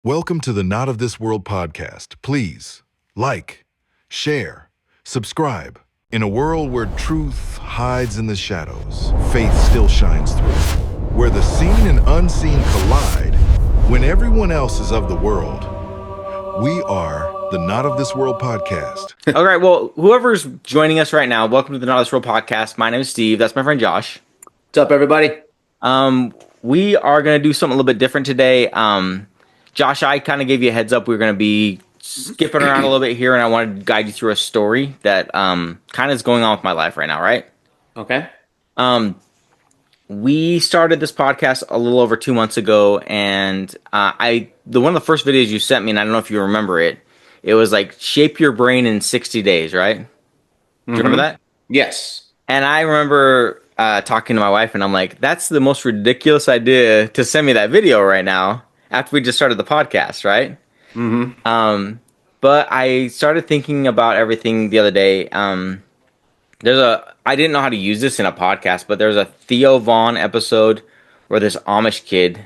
Welcome to the Not of This World podcast. Please like, share, subscribe. In a world where truth hides in the shadows, faith still shines through. Where the seen and unseen collide, when everyone else is of the world, we are the Not of This World podcast. All right, well, whoever's joining us right now, welcome to the Not of This World podcast. My name is Steve. That's my friend Josh. What's up, everybody? We are going to do something a little bit different today. Josh, I kind of gave you a heads up. We're going to be skipping around a little bit here, and I wanted to guide you through a story that kind of is going on with my life right now, right? Okay. We started this podcast a little over 2 months ago, and one of the first videos you sent me, and I don't know if you remember it, it was like shape your brain in 60 days, right? Do you remember that? Yes. And I remember talking to my wife, and I'm like, that's the most ridiculous idea to send me that video right now after we just started the podcast, right? Mm-hmm. But I started thinking about everything the other day. I didn't know how to use this in a podcast, but there's a Theo Vaughn episode where this Amish kid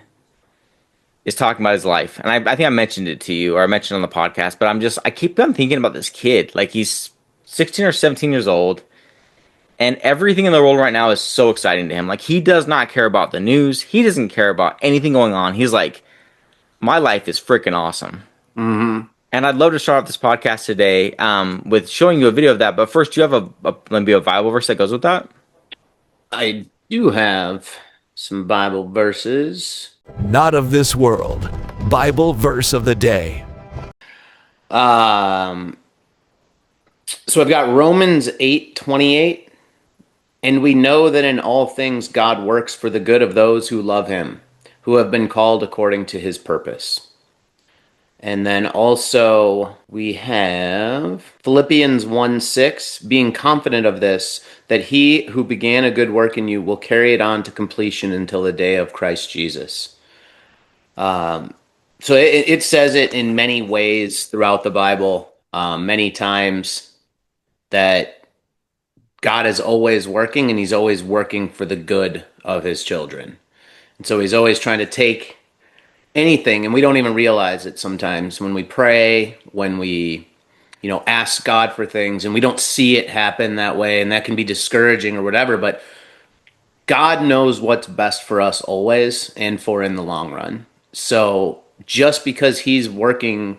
is talking about his life. And I think I mentioned it to you, or I mentioned it on the podcast, but I keep on thinking about this kid. Like, he's 16 or 17 years old, and everything in the world right now is so exciting to him. Like, he does not care about the news. He doesn't care about anything going on. He's like, my life is freaking awesome. Mm-hmm. And I'd love to start off this podcast today with showing you a video of that. But first, do you have maybe a Bible verse that goes with that? I do have some Bible verses. Not of This World, Bible verse of the day. So I've got Romans 8:28. And we know that in all things God works for the good of those who love him, who have been called according to his purpose. And then also we have Philippians 1:6, being confident of this, that he who began a good work in you will carry it on to completion until the day of Christ Jesus. So it says it in many ways throughout the Bible, many times, that God is always working, and he's always working for the good of his children. And so he's always trying to take anything, and we don't even realize it sometimes when we pray, when we, ask God for things, and we don't see it happen that way, and that can be discouraging or whatever, but God knows what's best for us always and for in the long run. So just because he's working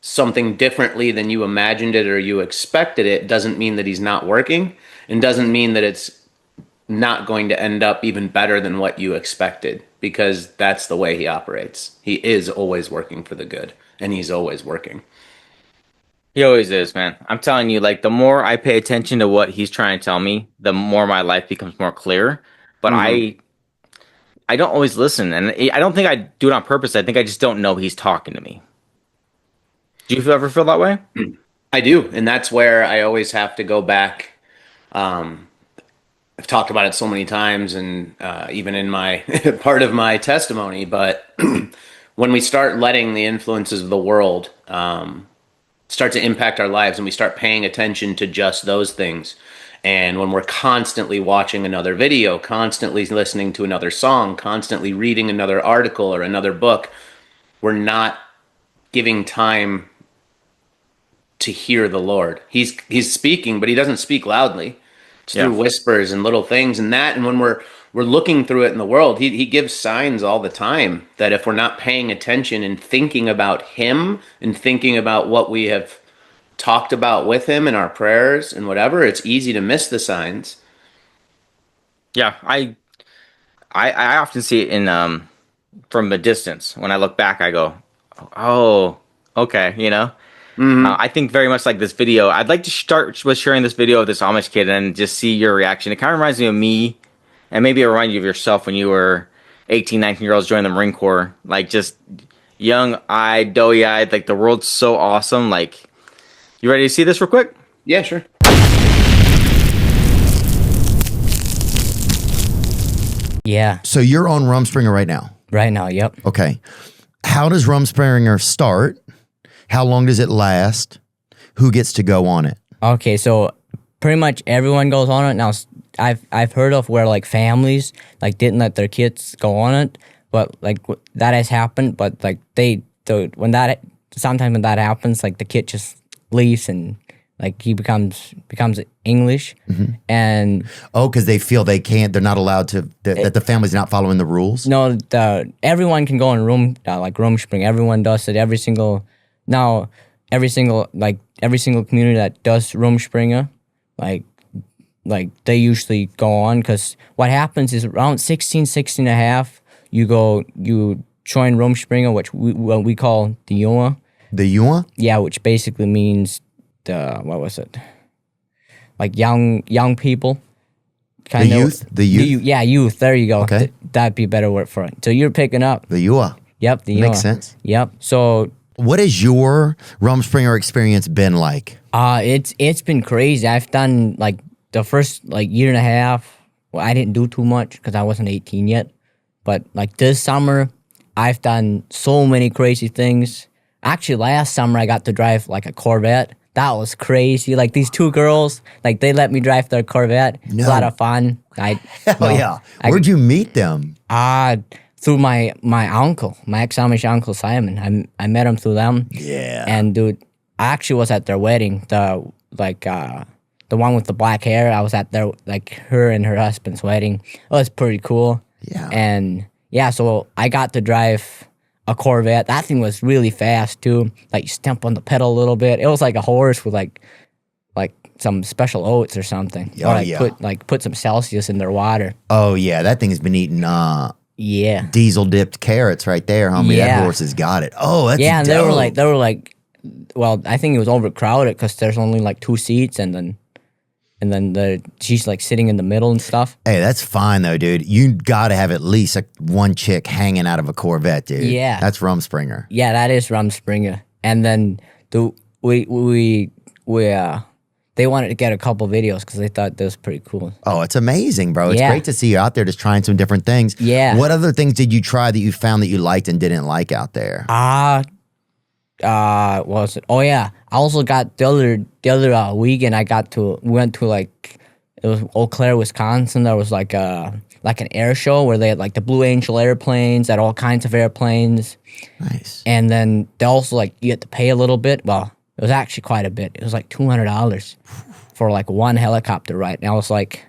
something differently than you imagined it or you expected it doesn't mean that he's not working, and doesn't mean that it's not going to end up even better than what you expected, because that's the way he operates. He is always working for the good, and he's always working. He always is, man. I'm telling you, like, the more I pay attention to what he's trying to tell me, the more my life becomes more clear. But I don't always listen, and I don't think I do it on purpose. I think I just don't know he's talking to me. Do you ever feel that way? I do, and that's where I always have to go back. I've talked about it so many times, and even in my part of my testimony, but when we start letting the influences of the world start to impact our lives, and we start paying attention to just those things, and when we're constantly watching another video, constantly listening to another song, constantly reading another article or another book, we're not giving time to hear the Lord. He's speaking, but he doesn't speak loudly. It's through whispers and little things, and when we're looking through it in the world, he gives signs all the time that if we're not paying attention and thinking about him and thinking about what we have talked about with him in our prayers and whatever, it's easy to miss the signs. Yeah, I often see it in from a distance. When I look back, I go, "Oh, okay," I think very much like this video. I'd like to start with sharing this video of this Amish kid and just see your reaction. It kind of reminds me of me, and maybe it reminds you of yourself when you were 18, 19 year olds joining the Marine Corps. Like, just young-eyed, doughy-eyed, like the world's so awesome. Like, you ready to see this real quick? Yeah, sure. Yeah, So you're on Rumspringer right now. right now, yep. Okay. How does Rumspringer start? How long does it last? Who gets to go on it? Okay, so pretty much everyone goes on it. Now, I've heard of where, like, families, like, didn't let their kids go on it, but, like, that has happened, but, like, they sometimes when that happens, like the kid just leaves and like he becomes English, and because they feel they're not allowed to, that the family's not following the rules. no, everyone can go in room spring. Everyone does it. Every single community that does Rumspringa, like they usually go on, because what happens is around 16 and a half, you join Rumspringa, which we call the Yuma. The Yuma? Yeah, which basically means what was it? Like young people. The youth? Yeah, youth. There you go. Okay. That'd be a better word for it. So you're picking up. The Yuma. Yep, the Yuma. Makes sense. Yep. So what has your Rumspringer experience been like? it's been crazy. I've done like the first like year and a half. Well, I didn't do too much because I wasn't 18 yet. But like this summer, I've done so many crazy things. Actually, last summer I got to drive like a Corvette. That was crazy. Like these two girls, like they let me drive their Corvette. No. A lot of fun. Yeah. Where'd you meet them? Through my uncle, my ex-Amish uncle Simon. I met him through them. Yeah. And dude, I actually was at their wedding. The one with the black hair. I was at their her and her husband's wedding. It was pretty cool. Yeah. And yeah, so I got to drive a Corvette. That thing was really fast too. Like you stamp on the pedal a little bit. It was like a horse with like some special oats or something. Oh, or yeah. put some Celsius in their water. Oh yeah, that thing has been eating Yeah. diesel dipped carrots right there, homie. Yeah. That horse has got it. Oh, that's Yeah, and dope. they were like, well, I think it was overcrowded because there's only like 2 seats, and then she's like sitting in the middle and stuff. Hey, that's fine though, dude. You got to have at least like one chick hanging out of a Corvette, dude. Yeah. That's Rumspringer. Yeah, that is Rumspringa. And then they wanted to get a couple videos because they thought that was pretty cool. Oh, it's amazing, bro. It's Yeah. great to see you out there just trying some different things. Yeah. What other things did you try that you found that you liked and didn't like out there? What was it? Oh yeah, I also got the other weekend. We went to like, it was Eau Claire, Wisconsin. There was like an air show where they had like the Blue Angel airplanes, had all kinds of airplanes. Nice. And then they also like you had to pay a little bit. Well, it was actually quite a bit. It was like $200 for like one helicopter ride. And I was like,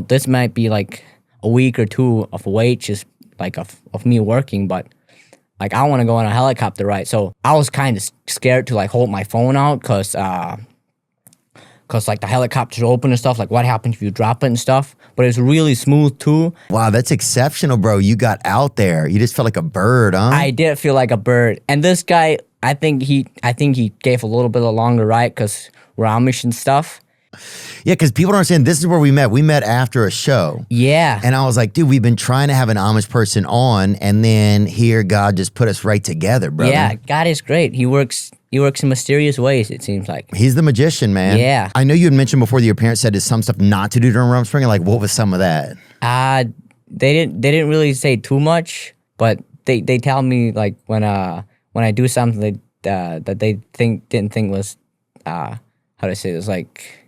this might be like a week or two of wages, like of me working, but like I want to go on a helicopter ride. So I was kind of scared to like hold my phone out because like the helicopter's open and stuff. Like what happens if you drop it and stuff? But it was really smooth too. Wow, that's exceptional, bro. You got out there. You just felt like a bird, huh? I did feel like a bird. And this guy, I think he gave a little bit of a longer ride because we're Amish and stuff. Yeah, because people don't understand. This is where we met. We met after a show. Yeah. And I was like, dude, we've been trying to have an Amish person on, and then here God just put us right together, brother. Yeah, God is great. He works in mysterious ways, it seems like. He's the magician, man. Yeah. I know you had mentioned before that your parents said there's some stuff not to do during Rumspringa. Like, what was some of that? They didn't really say too much, but they tell me like when I do something that they didn't think was how to say this, like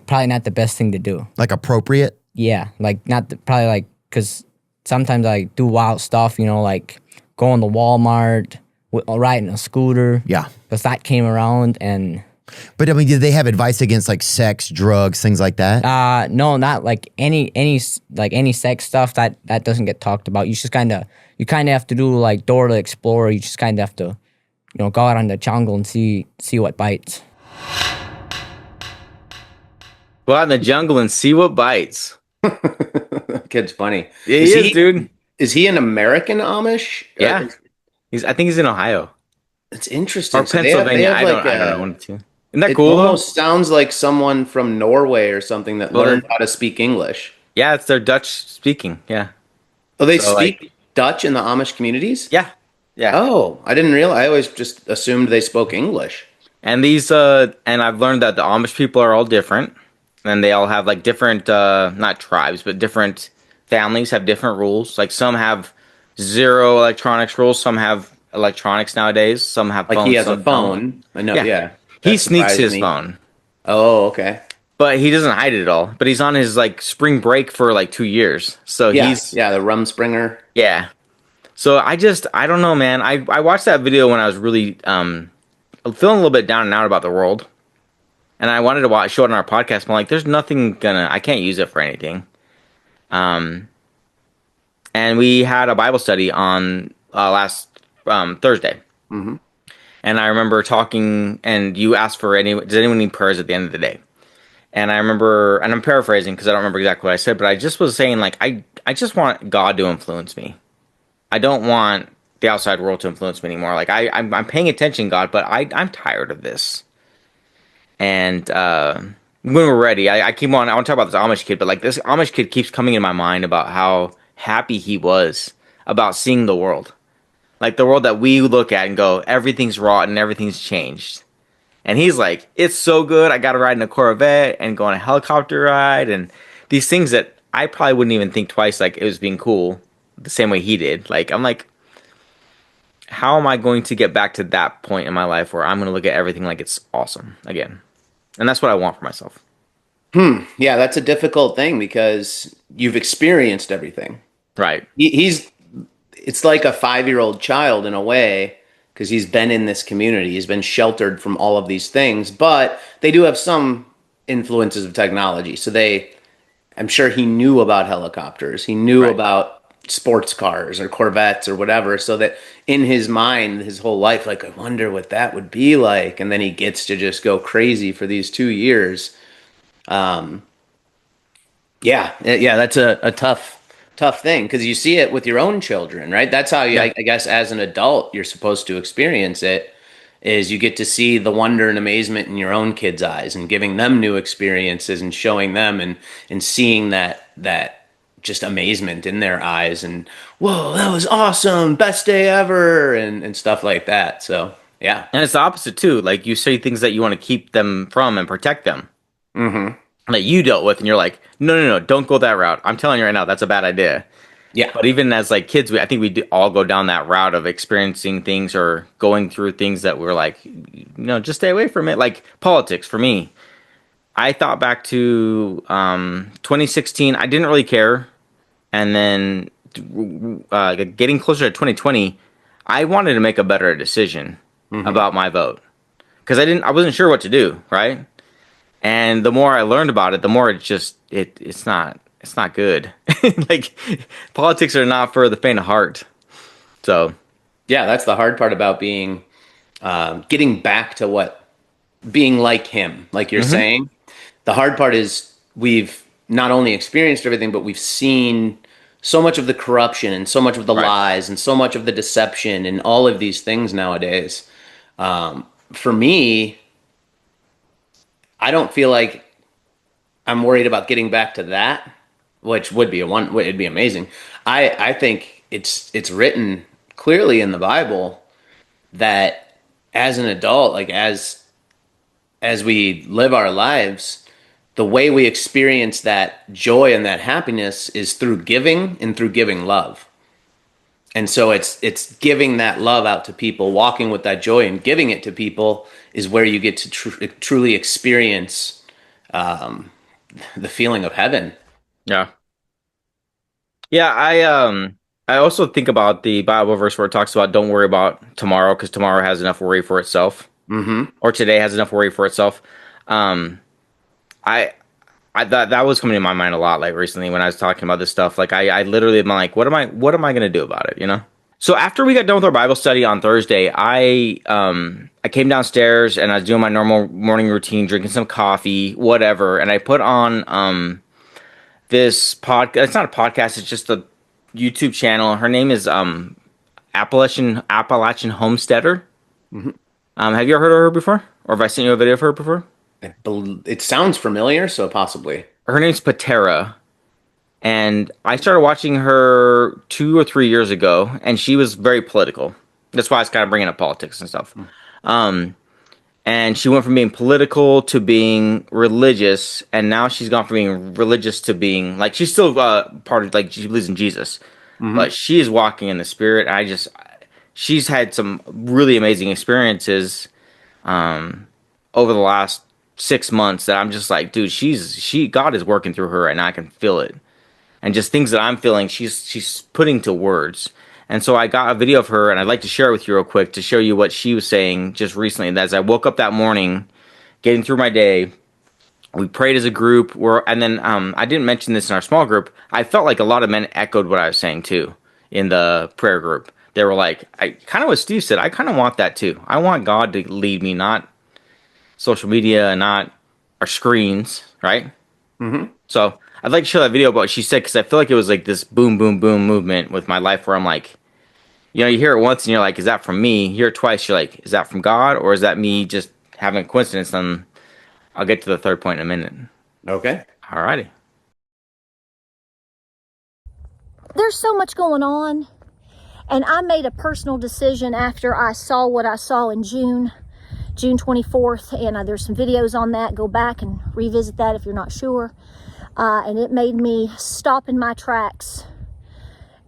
probably not the best thing to do. Like appropriate? Yeah, like probably like, because sometimes I do wild stuff, like going to Walmart, riding a scooter. Yeah. Because that came around and... But I mean, did they have advice against like sex, drugs, things like that? No, not like any sex stuff that doesn't get talked about. You just kind of have to do like Dora the Explorer. You just kind of have to, go out in the jungle and see what bites. Go out in the jungle and see what bites. Kid's funny. Yeah, he is, dude. Is he an American Amish? Yeah. I think he's in Ohio. It's interesting. Or Pennsylvania. I don't know. One or two. Isn't that cool, though? It almost sounds like someone from Norway or something that learned how to speak English. Yeah, it's their Dutch speaking. Yeah. Oh, they speak Dutch in the Amish communities? Yeah. Yeah. Oh, I didn't realize. I always just assumed they spoke English. And and I've learned that the Amish people are all different. And they all have like different, not tribes, but different families have different rules. Like some have 0 electronics rules. Some have electronics nowadays. Some have phones. Like he has a some phone. don't. I know, yeah. He That sneaks surprised his me. phone. Oh, okay. But he doesn't hide it at all. But he's on his like spring break for like 2 years. So Yeah, he's the Rumspringer. yeah. So I don't know, man. I watched that video when I was really feeling a little bit down and out about the world, and I wanted to show it on our podcast. But I'm like, there's nothing I can't use it for anything. And we had a Bible study on last Thursday. Mm-hmm. And I remember talking, and you asked for does anyone need prayers at the end of the day? And I remember, and I'm paraphrasing because I don't remember exactly what I said, but I just was saying, like, I just want God to influence me. I don't want the outside world to influence me anymore. Like, I'm paying attention, God, but I'm tired of this. And when we're ready, I want to talk about this Amish kid, but like this Amish kid keeps coming in my mind about how happy he was about seeing the world. Like the world that we look at and go, everything's rotten, everything's changed. And he's like, it's so good. I got to ride in a Corvette and go on a helicopter ride. And these things that I probably wouldn't even think twice, like it was being cool the same way he did. Like, I'm like, how am I going to get back to that point in my life where I'm going to look at everything like it's awesome again? And that's what I want for myself. Yeah, that's a difficult thing because you've experienced everything. Right. It's like a 5-year-old child in a way because he's been in this community. He's been sheltered from all of these things, but they do have some influences of technology. So I'm sure he knew about helicopters. He knew about sports cars or Corvettes or whatever. So that in his mind, his whole life, like, I wonder what that would be like. And then he gets to just go crazy for these 2 years. Yeah, that's a tough thing because you see it with your own children, right? That's how I guess as an adult you're supposed to experience it, is you get to see the wonder and amazement in your own kids' eyes and giving them new experiences and showing them and seeing that just amazement in their eyes and, whoa, that was awesome, best day ever, and stuff like that. So yeah. And it's the opposite too. Like you say things that you want to keep them from and protect them. Mm-hmm. That you dealt with, and you're like, no, don't go that route. I'm telling you right now, that's a bad idea. Yeah. But even as like kids, I think we do all go down that route of experiencing things or going through things that we're like, just stay away from it. Like politics for me. I thought back to 2016. I didn't really care. And then getting closer to 2020, I wanted to make a better decision about my vote. Because I wasn't sure what to do, right? And the more I learned about it, the more it's not good. Like politics are not for the faint of heart. So yeah, that's the hard part about being getting back to being like him, like you're saying. The hard part is we've not only experienced everything, but we've seen so much of the corruption and so much of the lies and so much of the deception and all of these things nowadays. For me, I don't feel like I'm worried about getting back to that, which would be it'd be amazing. I think it's written clearly in the Bible that as an adult, like as we live our lives, the way we experience that joy and that happiness is through giving and through giving love. And so it's giving that love out to people, walking with that joy and giving it to people is where you get to truly experience the feeling of heaven. yeah. I also think about the Bible verse where it talks about don't worry about tomorrow because tomorrow has enough worry for itself. Or today has enough worry for itself. That was coming to my mind a lot, like recently when I was talking about this stuff. Like I literally am like, what am I going to do about it? So after we got done with our Bible study on Thursday, I came downstairs and I was doing my normal morning routine, drinking some coffee, whatever, and I put on this podcast. It's not a podcast; it's just a YouTube channel. Her name is Appalachian Homesteader. Have you ever heard of her before, or have I sent you a video of her before? It sounds familiar, so possibly. Her name's Patera. And I started watching her 2 or 3 years ago, and she was very political. That's why I was kind of bringing up politics and stuff. And she went from being political to being religious, and now she's gone from being religious to being, like, she's still part of, like, she believes in Jesus. But she is walking in the Spirit. She's had some really amazing experiences over the last 6 months that I'm just like, dude, God is working through her, and I can feel it. And just things that I'm feeling, she's putting to words. And so I got a video of her, and I'd like to share it with you real quick to show you what she was saying just recently. And as I woke up that morning, getting through my day, we prayed as a group. And then I didn't mention this in our small group. I felt like a lot of men echoed what I was saying too in the prayer group. They were like, I kind of what Steve said. I kind of want that too. I want God to lead me, not social media, not our screens, right? Mm-hmm. So I'd like to show that video about what she said, because I feel like it was like this boom, boom, boom movement with my life where I'm like, you hear it once and you're like, is that from me? You hear it twice, you're like, is that from God, or is that me just having a coincidence? And I'll get to the third point in a minute. Okay. Alrighty. There's so much going on, and I made a personal decision after I saw what I saw in June 24th, and there's some videos on that. Go back and revisit that if you're not sure. And it made me stop in my tracks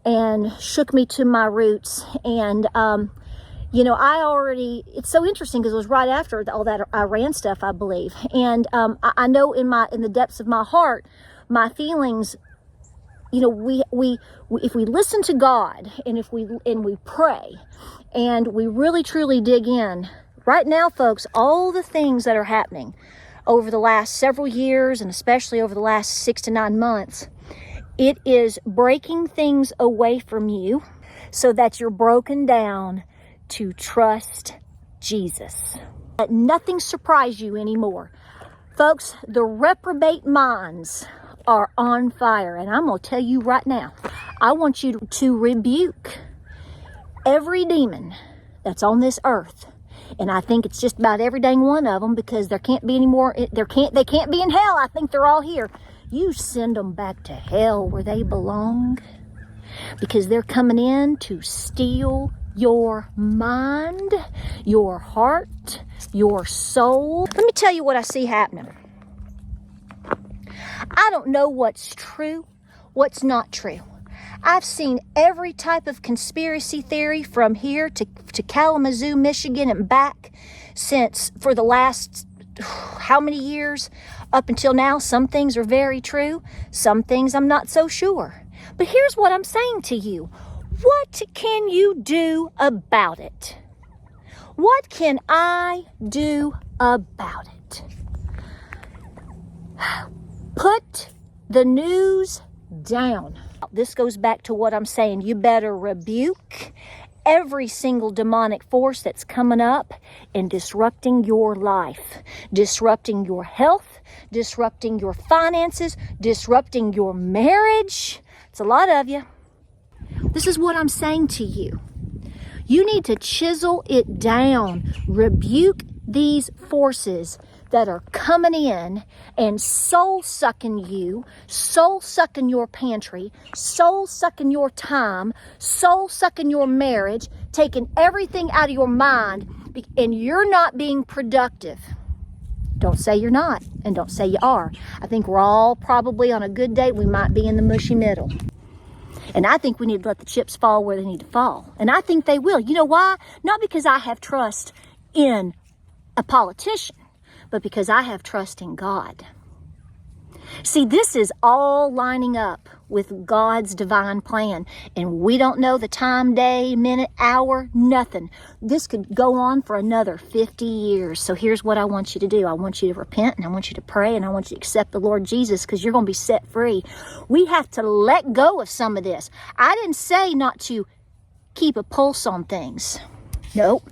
and shook me to my roots. And it's so interesting because it was right after all that Iran stuff, I believe. And I know in the depths of my heart, my feelings, if we listen to God, and if we pray, and we really truly dig in right now, folks, all the things that are happening over the last several years, and especially over the last 6 to 9 months, it is breaking things away from you so that you're broken down to trust Jesus. Let nothing surprise you anymore. Folks, the reprobate minds are on fire, and I'm going to tell you right now, I want you to rebuke every demon that's on this earth. And I think it's just about every dang one of them, because there can't be any more. They can't be in hell. I think they're all here. You send them back to hell where they belong, because they're coming in to steal your mind, your heart, your soul. Let me tell you what I see happening. I don't know what's true, what's not true. I've seen every type of conspiracy theory from here to Kalamazoo, Michigan, and back for the last how many years up until now. Some things are very true. Some things I'm not so sure. But here's what I'm saying to you. What can you do about it? What can I do about it? Put the news down. This goes back to what I'm saying. You better rebuke every single demonic force that's coming up and disrupting your life, disrupting your health, disrupting your finances, disrupting your marriage. It's a lot of you. This is what I'm saying to you. You need to chisel it down. Rebuke these forces that are coming in and soul-sucking you, soul-sucking your pantry, soul-sucking your time, soul-sucking your marriage, taking everything out of your mind, and you're not being productive. Don't say you're not, and don't say you are. I think we're all probably on a good day. We might be in the mushy middle. And I think we need to let the chips fall where they need to fall. And I think they will. You know why? Not because I have trust in a politician, but because I have trust in God. See, this is all lining up with God's divine plan. And we don't know the time, day, minute, hour, nothing. This could go on for another 50 years. So here's what I want you to do. I want you to repent, and I want you to pray, and I want you to accept the Lord Jesus, because you're going to be set free. We have to let go of some of this. I didn't say not to keep a pulse on things. Nope.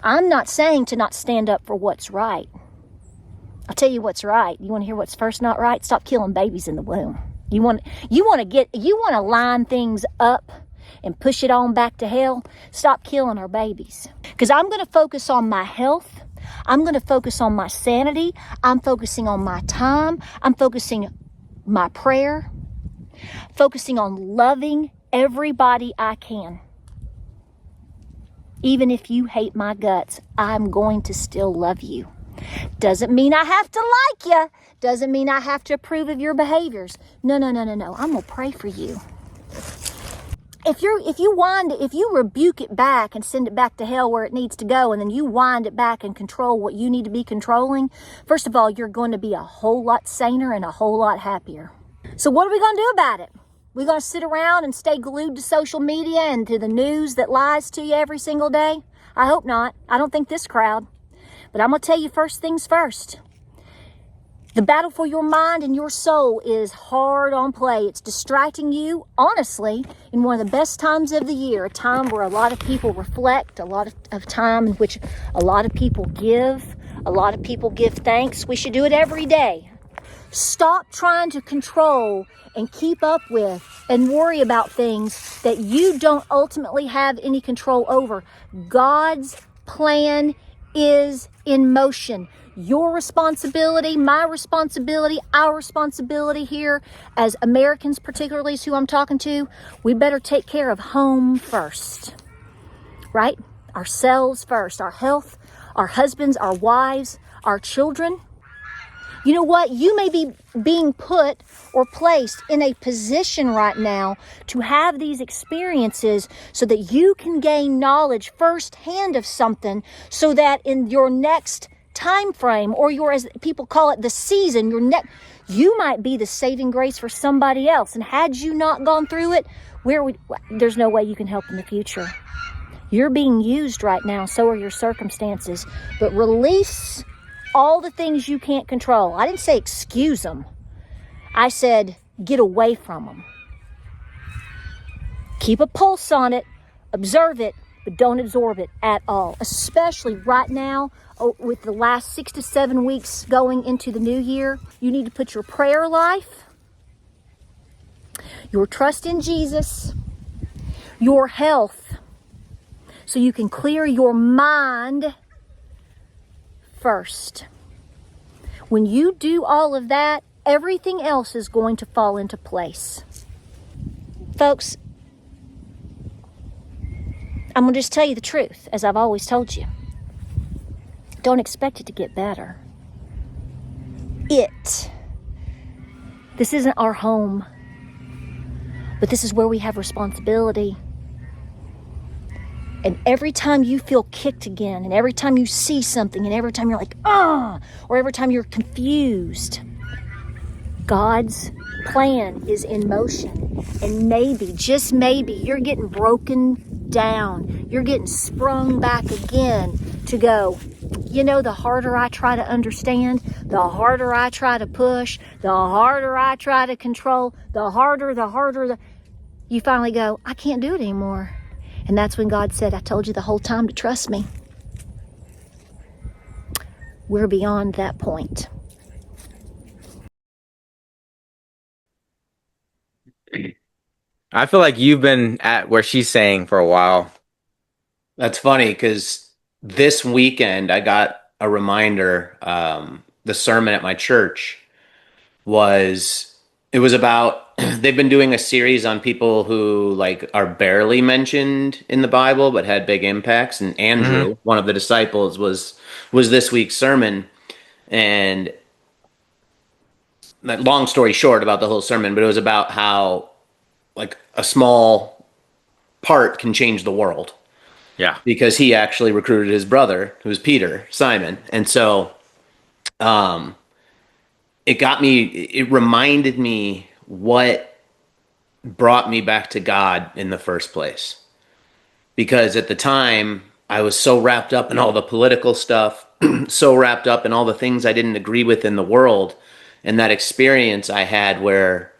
I'm not saying to not stand up for what's right. I'll tell you what's right. You want to hear what's first not right? Stop killing babies in the womb. You want to line things up and push it on back to hell? Stop killing our babies. Because I'm going to focus on my health. I'm going to focus on my sanity. I'm focusing on my time. I'm focusing my prayer. Focusing on loving everybody I can. Even if you hate my guts, I'm going to still love you. Doesn't mean I have to like you. Doesn't mean I have to approve of your behaviors. No. I'm going to pray for you. If you rebuke it back and send it back to hell where it needs to go, and then you wind it back and control what you need to be controlling, first of all, you're going to be a whole lot saner and a whole lot happier. So what are we going to do about it? We gonna sit around and stay glued to social media and to the news that lies to you every single day? I hope not. I don't think this crowd. But I'm gonna tell you first things first. The battle for your mind and your soul is hard on play. It's distracting you, honestly, in one of the best times of the year, a time where a lot of people reflect, a lot of time in which a lot of people give, a lot of people give thanks. We should do it every day. Stop trying to control and keep up with and worry about things that you don't ultimately have any control over. God's plan is in motion. Your responsibility, my responsibility, our responsibility here as Americans, particularly is who I'm talking to, we better take care of home first, right? Ourselves first, our health, our husbands, our wives, our children. You know what? You may be being put or placed in a position right now to have these experiences so that you can gain knowledge firsthand of something, so that in your next time frame, or your, as people call it, the season, you might be the saving grace for somebody else. And had you not gone through it, there's no way you can help in the future. You're being used right now, so are your circumstances. But release all the things you can't control. I didn't say excuse them. I said get away from them. Keep a pulse on it, observe it, but don't absorb it at all. Especially right now, with the last 6 to 7 weeks going into the new year, you need to put your prayer life, your trust in Jesus, your health, so you can clear your mind first. When you do all of that, everything else is going to fall into place. Folks, I'm going to just tell you the truth, as I've always told you. Don't expect it to get better. This isn't our home, but this is where we have responsibility. And every time you feel kicked again, and every time you see something, and every time you're like, or every time you're confused, God's plan is in motion. And maybe, just maybe, you're getting broken down. You're getting sprung back again to go, you know, the harder I try to understand, the harder I try to push, the harder I try to control, the harder, you finally go, I can't do it anymore. And that's when God said, I told you the whole time to trust me. We're beyond that point. I feel like you've been at where she's saying for a while. That's funny because this weekend I got a reminder. The sermon at my church it was about, they've been doing a series on people who like are barely mentioned in the Bible but had big impacts. And Andrew, one of the disciples, was this week's sermon. And long story short about the whole sermon, but it was about how like a small part can change the world. Yeah. Because he actually recruited his brother, who's Peter, Simon. And so it reminded me what brought me back to God in the first place. Because at the time, I was so wrapped up in all the political stuff, so wrapped up in all the things I didn't agree with in the world. And that experience I had where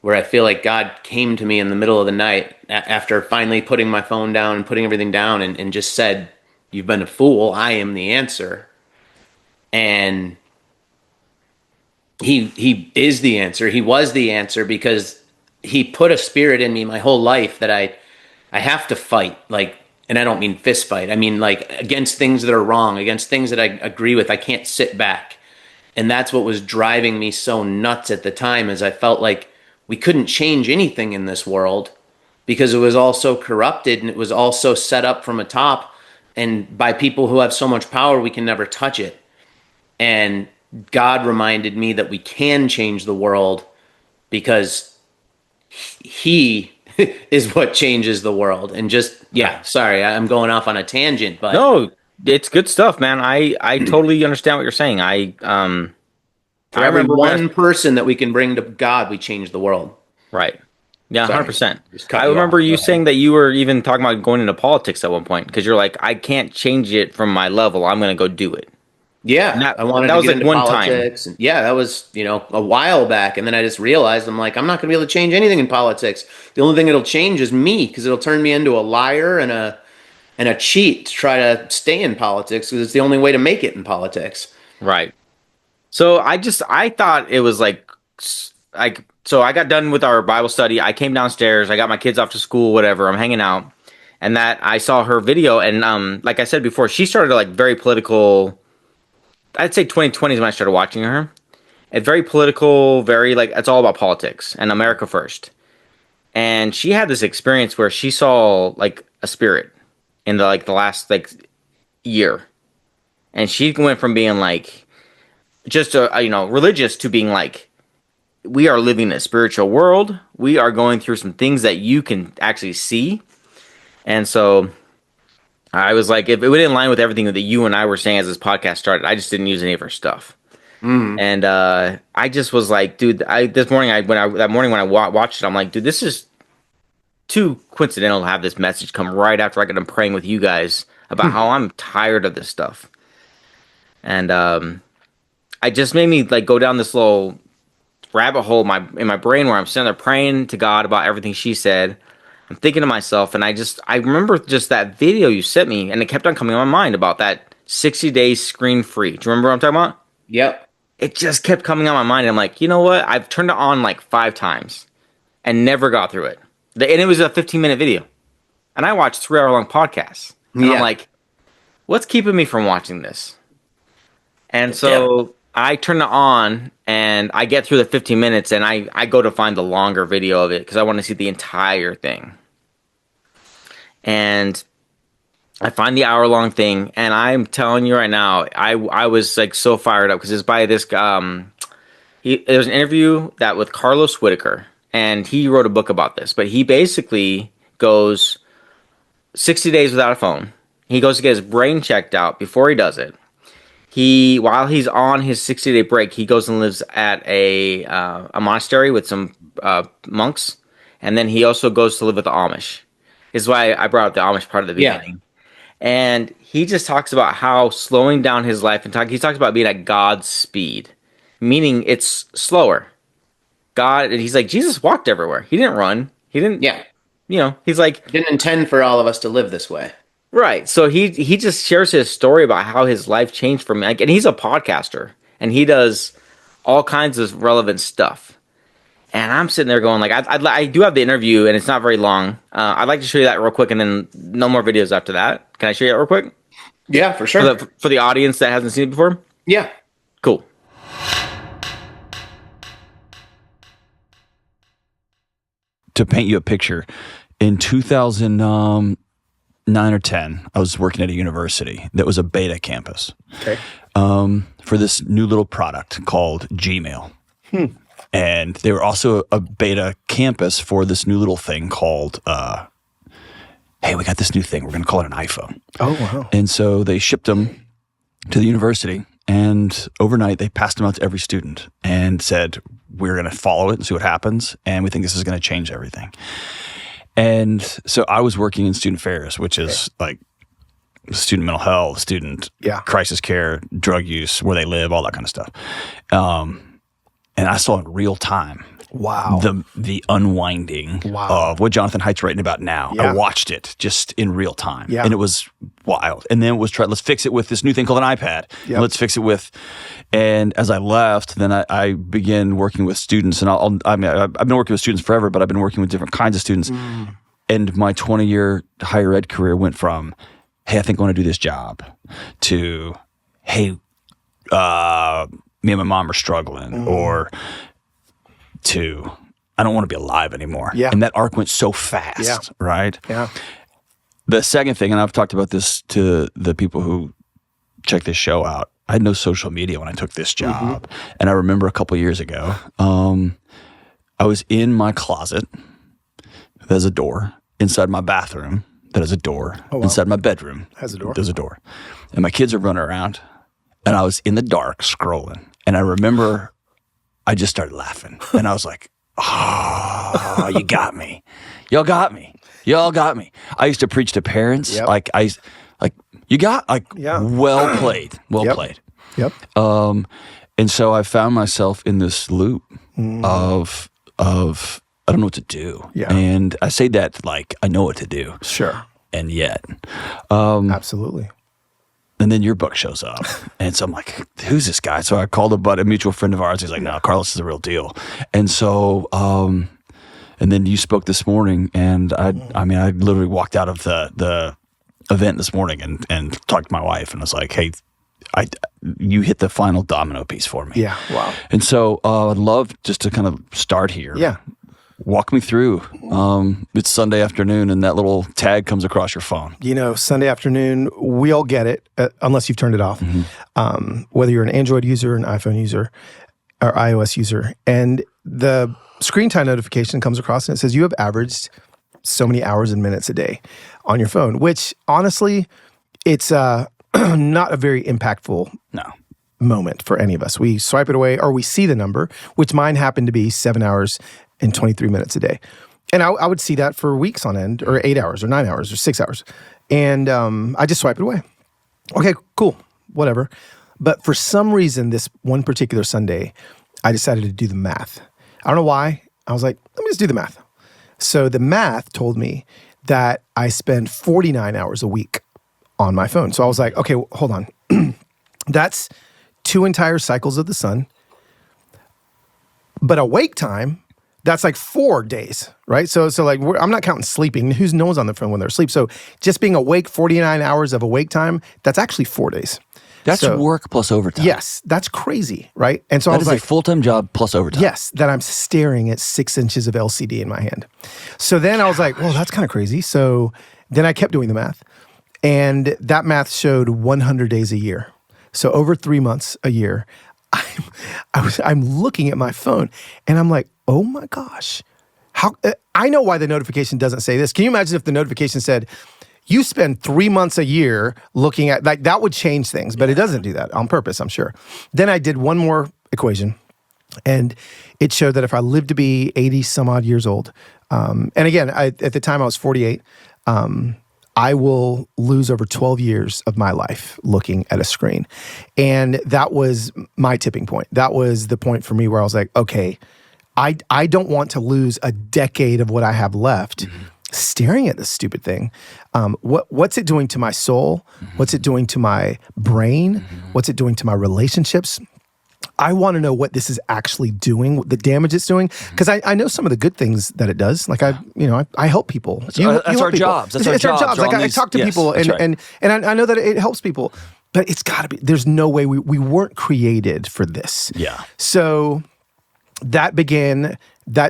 I feel like God came to me in the middle of the night after finally putting my phone down and putting everything down and just said, you've been a fool. I am the answer. And he is the answer. He was the answer because he put a spirit in me my whole life that I have to fight. Like, and I don't mean fist fight. I mean like against things that are wrong, against things that I agree with. I can't sit back. And that's what was driving me so nuts at the time, is I felt like we couldn't change anything in this world because it was all so corrupted and it was all so set up from a top and by people who have so much power, we can never touch it. And God reminded me that we can change the world because he is what changes the world. And just, sorry, I'm going off on a tangent, but No, it's good stuff, man. I totally understand what you're saying. for every one person that we can bring to God, we change the world. Right. Yeah, Sorry. 100%. Just cut I you remember off. you Go saying ahead. that you were even talking about going into politics at one point because you're like, I can't change it from my level. I'm going to go do it. And Yeah, that I wanted that to was get like into one time. politics. And yeah, that was, a while back. And then I just realized I'm like, I'm not going to be able to change anything in politics. The only thing it'll change is me because it'll turn me into a liar and a cheat to try to stay in politics because it's the only way to make it in politics. Right. So I thought it was so I got done with our Bible study. I came downstairs. I got my kids off to school, whatever. I'm hanging out, and that I saw her video, and like I said before, she started like very political. I'd say 2020 is when I started watching her. It's very political, very like it's all about politics and America first. And she had this experience where she saw like a spirit in the last like year, and she went from being like just religious to being like we are living in a spiritual world. We are going through some things that you can actually see. And so I was like, if it went in line with everything that you and I were saying as this podcast started, I just didn't use any of her stuff. And I just was like, dude, that morning when I watched it, I'm like, dude, this is too coincidental to have this message come right after I got done praying with you guys about how I'm tired of this stuff. And I just made me like go down this little rabbit hole in my brain where I'm sitting there praying to God about everything she said. I'm thinking to myself, and I remember just that video you sent me, and it kept on coming on my mind about that 60 days screen free. Do you remember what I'm talking about? Yep. It just kept coming on my mind. And I'm like, you know what? I've turned it on like 5 times and never got through it. And it was a 15-minute video, and I watched 3-hour-long podcasts. And I'm like, what's keeping me from watching this? And so I turn it on, and I get through the 15 minutes, and I go to find the longer video of it because I want to see the entire thing. And I find the hour-long thing, and I'm telling you right now, I was like so fired up because it's by this there's an interview that with Carlos Whitaker, and he wrote a book about this. But he basically goes 60 days without a phone. He goes to get his brain checked out before he does it. While he's on his 60-day break, he goes and lives at a monastery with some monks, and then he also goes to live with the Amish. This is why I brought up the Amish part of the beginning. And he just talks about how slowing down his life he talks about being at God's speed, meaning it's slower. He's like, Jesus walked everywhere. He didn't run. He didn't. Yeah. He's like, Didn't intend for all of us to live this way. right. So he just shares his story about how his life changed from like, and he's a podcaster and he does all kinds of relevant stuff. And I'm sitting there going like, I do have the interview and it's not very long. I'd like to show you that real quick, and then no more videos after that. Can I show you that real quick? Yeah, for sure. For the audience that hasn't seen it before? Yeah. Cool. To paint you a picture, in 2009 or 10, I was working at a university that was a beta campus for this new little product called Gmail. And they were also a beta campus for this new little thing called, hey, we got this new thing. We're going to call it an iPhone. Oh, wow. And so they shipped them to the university, and overnight they passed them out to every student and said, we're going to follow it and see what happens, and we think this is going to change everything. And so I was working in student affairs, which is like student mental health, student crisis care, drug use, where they live, all that kind of stuff. And I saw in real time the unwinding of what Jonathan Haidt's writing about now. I watched it just in real time, and it was wild. And then it was let's fix it with this new thing called an iPad. And let's fix it with. And as I left, then I began working with students, and I've been working with students forever, but I've been working with different kinds of students. And my 20-year higher ed career went from, hey, I think I want to do this job, to, hey, me and my mom are struggling, or to, I don't want to be alive anymore. And that arc went so fast, right? The second thing, and I've talked about this to the people who check this show out, I had no social media when I took this job. And I remember a couple of years ago, I was in my closet. There's a door. Inside my bathroom, there's a door. Inside my bedroom, there's a door. And my kids are running around. And I was in the dark scrolling. And I remember I just started laughing. And I was like, oh, you got me. Y'all got me. Y'all got me. I used to preach to parents. Yep. Like you got Yeah. well played. Well Yep. played. Yep. And so I found myself in this loop of I don't know what to do. Yeah. And I say that like I know what to do. Sure. And yet. Absolutely. And then your book shows up. And so I'm like, who's this guy? So I called a mutual friend of ours. He's like, no, Carlos is the real deal. And so, and then you spoke this morning, and I literally walked out of the event this morning and talked to my wife, and I was like, hey, you hit the final domino piece for me. Yeah. Wow. And so I'd love just to kind of start here. Yeah. Walk me through. It's Sunday afternoon, and that little tag comes across your phone. Sunday afternoon, we all get it, unless you've turned it off. Whether you're an Android user, an iPhone user, or iOS user. And the screen time notification comes across, and it says you have averaged so many hours and minutes a day on your phone, which honestly, it's not a very impactful moment for any of us. We swipe it away, or we see the number, which mine happened to be 7 hours and 23 minutes a day. And I would see that for weeks on end, or 8 hours, or 9 hours, or 6 hours. And I just swipe it away. Okay, cool, whatever. But for some reason, this one particular Sunday, I decided to do the math. I don't know why. I was like, let me just do the math. So the math told me that I spend 49 hours a week on my phone. So I was like, okay, hold on. That's 2 entire cycles of the sun. But awake time, that's like 4 days, right? So like I'm not counting sleeping. No one's on the phone when they're asleep. So just being awake, 49 hours of awake time, that's actually 4 days. That's work plus overtime. Yes, that's crazy, right? And so I That was is like, a full-time job plus overtime. yes, that I'm staring at 6 inches of LCD in my hand. So then I was like, well, that's kind of crazy. So then I kept doing the math, and that math showed 100 days a year. So over 3 months a year, I'm looking at my phone, and I'm like, oh my gosh, how? I know why the notification doesn't say this. Can you imagine if the notification said, you spend 3 months a year looking at, like, that would change things, but it doesn't do that on purpose, I'm sure. Then I did one more equation, and it showed that if I lived to be 80 some odd years old, and again, at the time I was 48, I will lose over 12 years of my life looking at a screen. And that was my tipping point. That was the point for me where I was like, okay, I don't want to lose a decade of what I have left staring at this stupid thing. What's it doing to my soul? What's it doing to my brain? What's it doing to my relationships? I want to know what this is actually doing, what the damage it's doing, because I know some of the good things that it does. Like I help people. That's our jobs. That's it's our jobs. Like I talk to people, and I know that it helps people. But it's got to be. There's no way we weren't created for this. Yeah. So that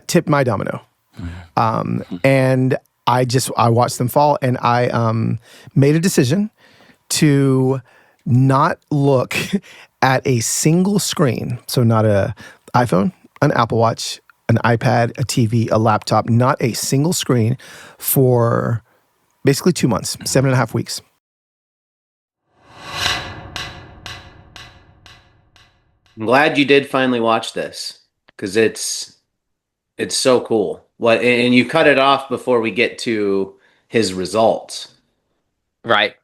tipped my domino, and I watched them fall, and I made a decision to not look at a single screen. So not an iPhone, an Apple Watch, an iPad, a TV, a laptop, not a single screen for basically 2 months, 7.5 weeks. I'm glad you did finally watch this, because it's so cool. And you cut it off before we get to his results. Right.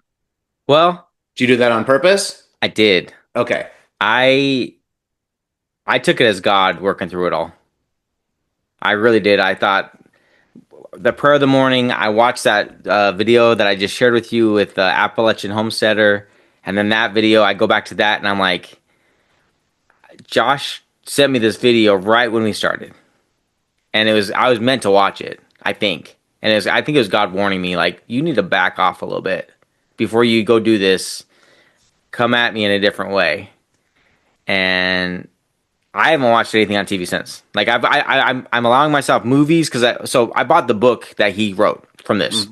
Well, did you do that on purpose? I did. Okay. I took it as God working through it all. I really did. I thought the prayer of the morning, I watched that video that I just shared with you with the Appalachian Homesteader. And then that video, I go back to that and I'm like, Josh sent me this video right when we started. And I was meant to watch it, I think. And I think it was God warning me, like, you need to back off a little bit before you go do this. Come at me in a different way. And I haven't watched anything on TV since. Like I'm allowing myself movies because I bought the book that he wrote from this,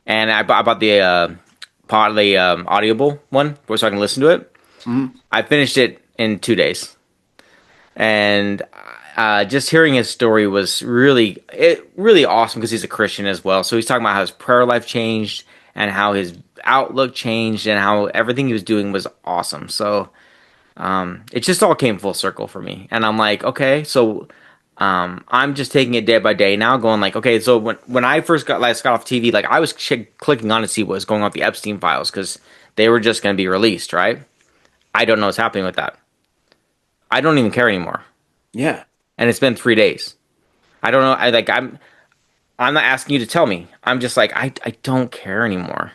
and I bought the Audible one so I can listen to it. I finished it in 2 days, and just hearing his story was really awesome because he's a Christian as well. So he's talking about how his prayer life changed and how his outlook changed and how everything he was doing was awesome. So it just all came full circle for me. And I'm like, okay, so I'm just taking it day by day now, going like, okay, so when I first got off TV, like I was clicking on to see what was going on with the Epstein files because they were just going to be released, right? I don't know what's happening with that. I don't even care anymore. Yeah. And it's been 3 days. I don't know. I'm not asking you to tell me. I'm just like, I don't care anymore.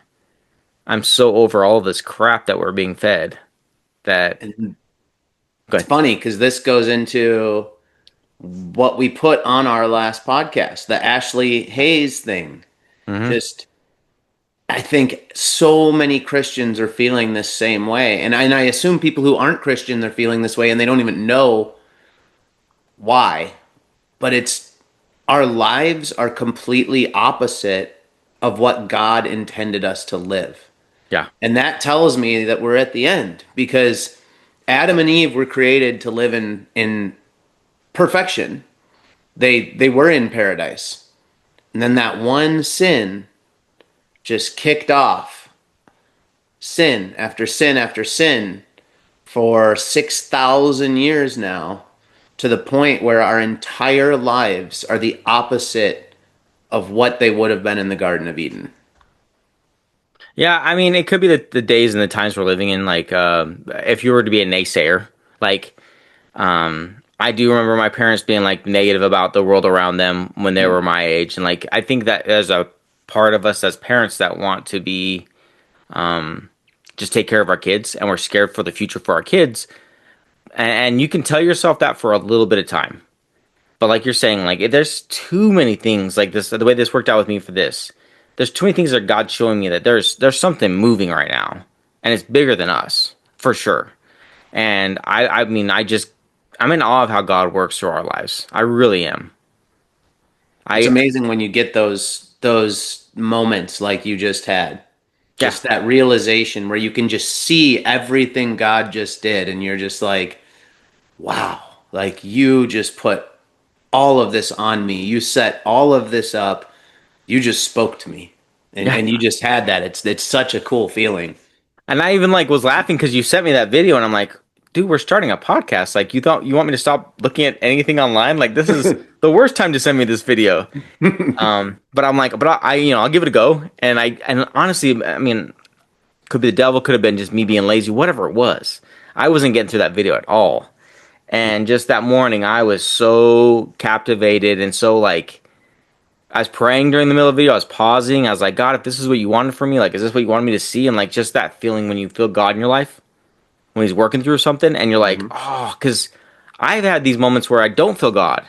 I'm so over all this crap that we're being fed that. It's funny because this goes into what we put on our last podcast, the Ashley Hayes thing. Just, I think so many Christians are feeling this same way. And I assume people who aren't Christian are feeling this way and they don't even know why. But it's, our lives are completely opposite of what God intended us to live. Yeah. And that tells me that we're at the end because Adam and Eve were created to live in perfection. They were in paradise. And then that one sin just kicked off sin after sin after sin for 6,000 years now, to the point where our entire lives are the opposite of what they would have been in the Garden of Eden. Yeah, I mean, it could be the days and the times we're living in. Like, if you were to be a naysayer, like, I do remember my parents being like negative about the world around them when they were my age, and like, I think that there's a part of us as parents that want to be, just take care of our kids, and we're scared for the future for our kids, and you can tell yourself that for a little bit of time, but like you're saying, like, there's too many things like this. The way this worked out with me for this. There's too many things that God's showing me that there's something moving right now, and it's bigger than us for sure. And I mean, I'm in awe of how God works through our lives. I really am. It's amazing when you get those moments like you just had. Just that realization where you can just see everything God just did, and you're just like, wow, like you just put all of this on me. You set all of this up. You just spoke to me, and you just had that. It's such a cool feeling. And I even like was laughing because you sent me that video, and I'm like, dude, we're starting a podcast. Like, you thought you want me to stop looking at anything online? Like, this is the worst time to send me this video. But I'm like, but I'll give it a go. And honestly, I mean, could be the devil, could have been just me being lazy, whatever it was. I wasn't getting through that video at all. And just that morning, I was so captivated and so like, I was praying during the middle of the video. I was pausing. I was like, God, if this is what you wanted from me, like, is this what you wanted me to see? And like, just that feeling when you feel God in your life, when he's working through something, and you're like, oh, because I've had these moments where I don't feel God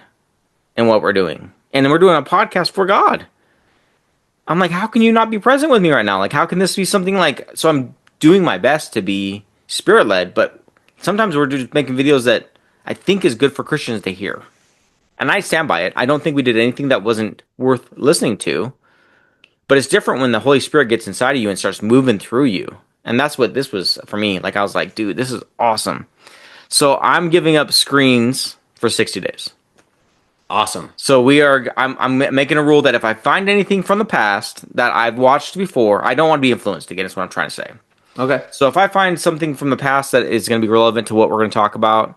in what we're doing. And then we're doing a podcast for God. I'm like, how can you not be present with me right now? Like, how can this be something like, so I'm doing my best to be spirit-led, but sometimes we're just making videos that I think is good for Christians to hear. And I stand by it. I don't think we did anything that wasn't worth listening to. But it's different when the Holy Spirit gets inside of you and starts moving through you. And that's what this was for me. Like, I was like, dude, this is awesome. So I'm giving up screens for 60 days. Awesome. So I'm making a rule that if I find anything from the past that I've watched before, I don't want to be influenced again, is what I'm trying to say. Okay. So if I find something from the past that is going to be relevant to what we're going to talk about,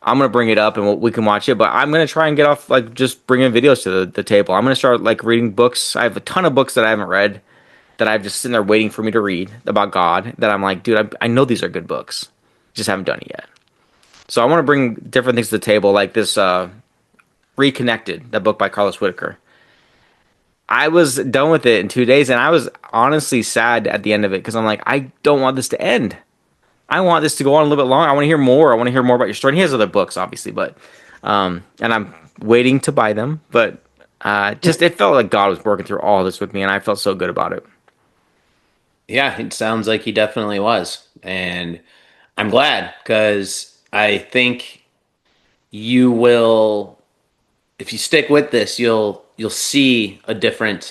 I'm going to bring it up and we can watch it, but I'm going to try and get off, like, just bringing videos to the table. I'm going to start, like, reading books. I have a ton of books that I haven't read that I've just sitting there waiting for me to read about God, that I'm like, dude, I know these are good books. Just haven't done it yet. So I want to bring different things to the table, like this Reconnected, that book by Carlos Whitaker. I was done with it in 2 days, and I was honestly sad at the end of it because I'm like, I don't want this to end. I want this to go on a little bit longer. I want to hear more. I want to hear more about your story. And he has other books, obviously, but and I'm waiting to buy them. But just it felt like God was working through all this with me, and I felt so good about it. Yeah, it sounds like he definitely was, and I'm glad because I think you will, if you stick with this, you'll see you'll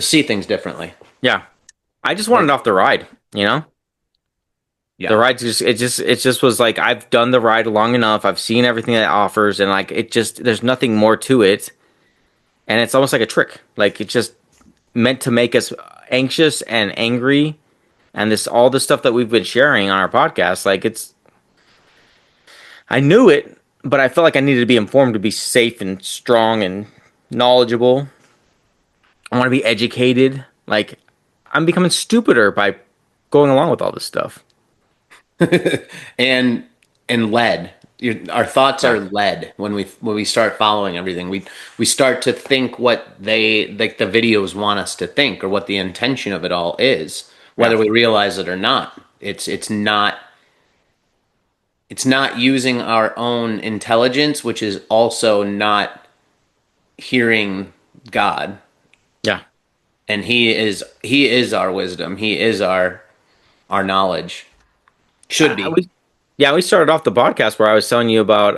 see things differently. Yeah, I just wanted off the ride, you know. Yeah. The ride it just was like, I've done the ride long enough. I've seen everything that it offers, and like there's nothing more to it. And it's almost like a trick. Like, it's just meant to make us anxious and angry, and all this stuff that we've been sharing on our podcast. Like, I knew it, but I felt like I needed to be informed to be safe and strong and knowledgeable. I want to be educated. Like, I'm becoming stupider by going along with all this stuff. and lead. Our thoughts Yeah. are lead when we start following everything. We start to think what they like the videos want us to think, or what the intention of it all is, whether Yeah. we realize it or not. It's not using our own intelligence, which is also not hearing God. Yeah. And he is our wisdom. He is our knowledge. Should be. We started off the podcast where I was telling you about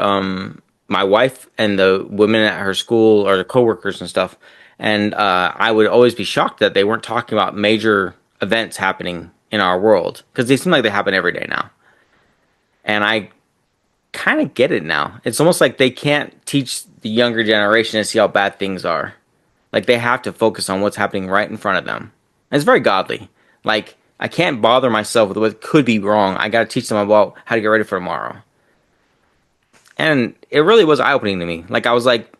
my wife and the women at her school or the coworkers and stuff. And I would always be shocked that they weren't talking about major events happening in our world, because they seem like they happen every day now. And I kind of get it now. It's almost like they can't teach the younger generation to see how bad things are. Like, they have to focus on what's happening right in front of them. And it's very godly. Like, I can't bother myself with what could be wrong. I got to teach them about how to get ready for tomorrow. And it really was eye-opening to me. Like, I was like,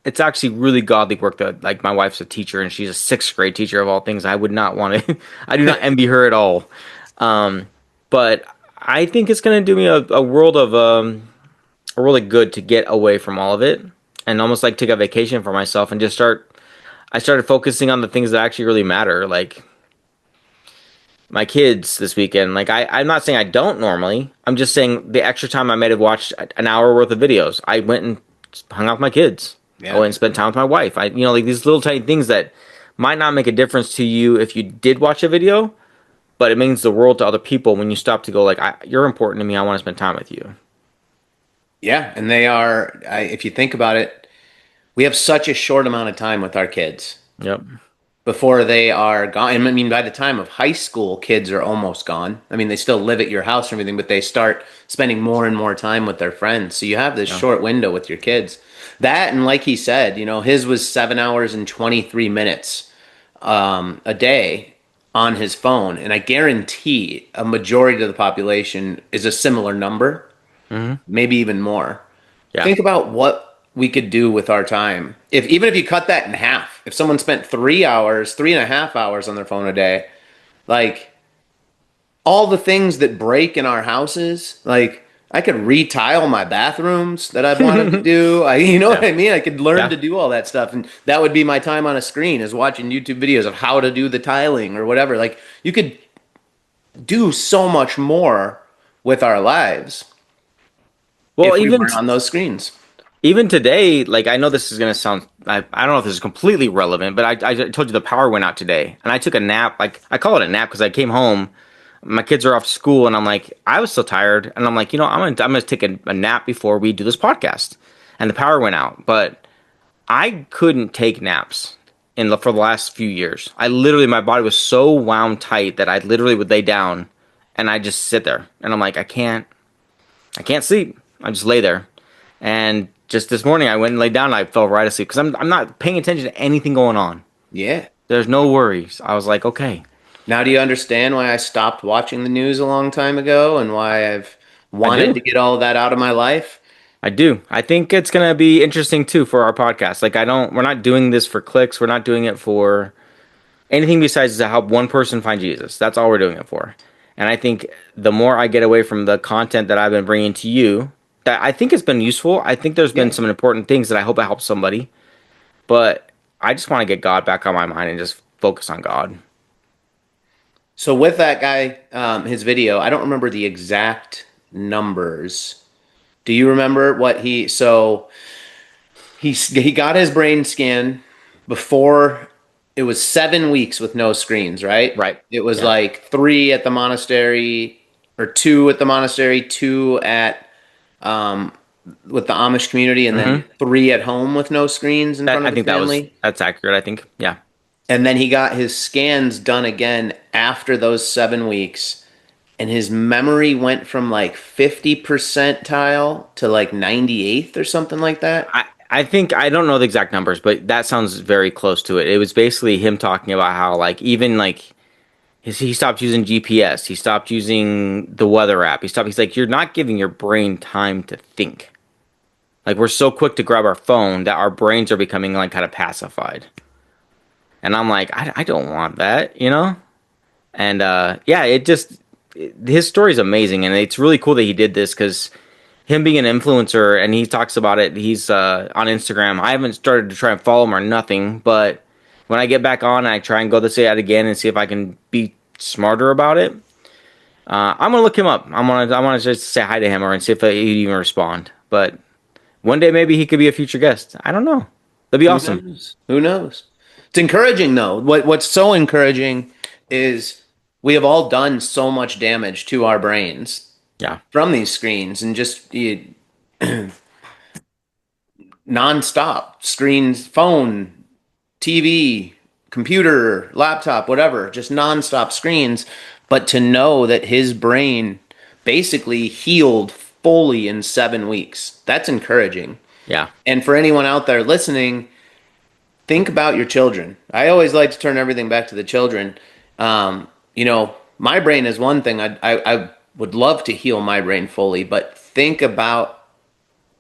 it's actually really godly work that, like, my wife's a teacher and she's a sixth grade teacher of all things. I would not want to, I do not envy her at all. But I think it's going to do me a world of, a really good to get away from all of it and almost like take a vacation for myself and just I started focusing on the things that actually really matter. Like, my kids this weekend. Like, I'm not saying I don't normally. I'm just saying the extra time I might have watched an hour worth of videos. I went and hung out with my kids. Yeah. I went and spent time with my wife. Like these little tiny things that might not make a difference to you if you did watch a video, but it means the world to other people when you stop to go like, you're important to me. I want to spend time with you. Yeah, and they are. If you think about it, we have such a short amount of time with our kids Yep. before they are gone. I mean, by the time of high school, kids are almost gone. I mean, they still live at your house and everything, but they start spending more and more time with their friends. So you have this short window with your kids. That, and like he said, his was 7 hours and 23 minutes a day on his phone. And I guarantee a majority of the population is a similar number, maybe even more. Yeah. Think about what we could do with our time. Even if you cut that in half, if someone spent 3.5 hours on their phone a day, like, all the things that break in our houses, like, I could retile my bathrooms that I've wanted to do. You know what I mean? I could learn to do all that stuff. And that would be my time on a screen, is watching YouTube videos of how to do the tiling or whatever. Like, you could do so much more with our lives. Well, if we even weren't on those screens. Even today, like, I know this is going to sound, I don't know if this is completely relevant, but I told you the power went out today. And I took a nap. Like, I call it a nap because I came home. My kids are off to school, and I'm like, I was still tired. And I'm like, I'm gonna take a nap before we do this podcast. And the power went out. But I couldn't take naps for the last few years. My body was so wound tight that I literally would lay down and I just sit there. And I'm like, I can't sleep. I just lay there. And just this morning, I went and laid down and I fell right asleep because I'm not paying attention to anything going on. Yeah. There's no worries. I was like, okay. Now, do you understand why I stopped watching the news a long time ago and why I've wanted to get all of that out of my life? I do. I think it's going to be interesting too for our podcast. Like, we're not doing this for clicks. We're not doing it for anything besides to help one person find Jesus. That's all we're doing it for. And I think the more I get away from the content that I've been bringing to you, that I think has been useful. I think there's been some important things that I hope I help somebody. But I just want to get God back on my mind and just focus on God. So with that guy, his video, I don't remember the exact numbers. Do you remember what he got his brain scan before? It was 7 weeks with no screens, right? Right. It was like 3 at the monastery, or 2 at the monastery, 2 at with the Amish community, and then 3 at home with no screens in front of the family. That's accurate, I think. Yeah. And then he got his scans done again after those 7 weeks, and his memory went from like 50 percentile to like 98th or something like that. I think, I don't know the exact numbers, but that sounds very close to it. It was basically him talking about how, like, even like he stopped using GPS. He stopped using the weather app. He's like, you're not giving your brain time to think. Like we're so quick to grab our phone that our brains are becoming like kind of pacified. And I'm like, I don't want that, you know? And yeah, his story is amazing. And it's really cool that he did this because him being an influencer, and he talks about it, he's on Instagram. I haven't started to try and follow him or nothing, but when I get back on, I try and go this ad again and see if I can be smarter about it. I'm gonna look him up. I want to just say hi to him and see if he'd even respond. But one day maybe he could be a future guest. I don't know. That'd be awesome. Who knows? It's encouraging though. What's so encouraging is we have all done so much damage to our brains Yeah. from these screens and just nonstop screens, phone, TV, computer, laptop, whatever, just nonstop screens. But to know that his brain basically healed fully in 7 weeks, that's encouraging. Yeah. And for anyone out there listening, think about your children. I always like to turn everything back to the children. You know, my brain is one thing. I would love to heal my brain fully, but think about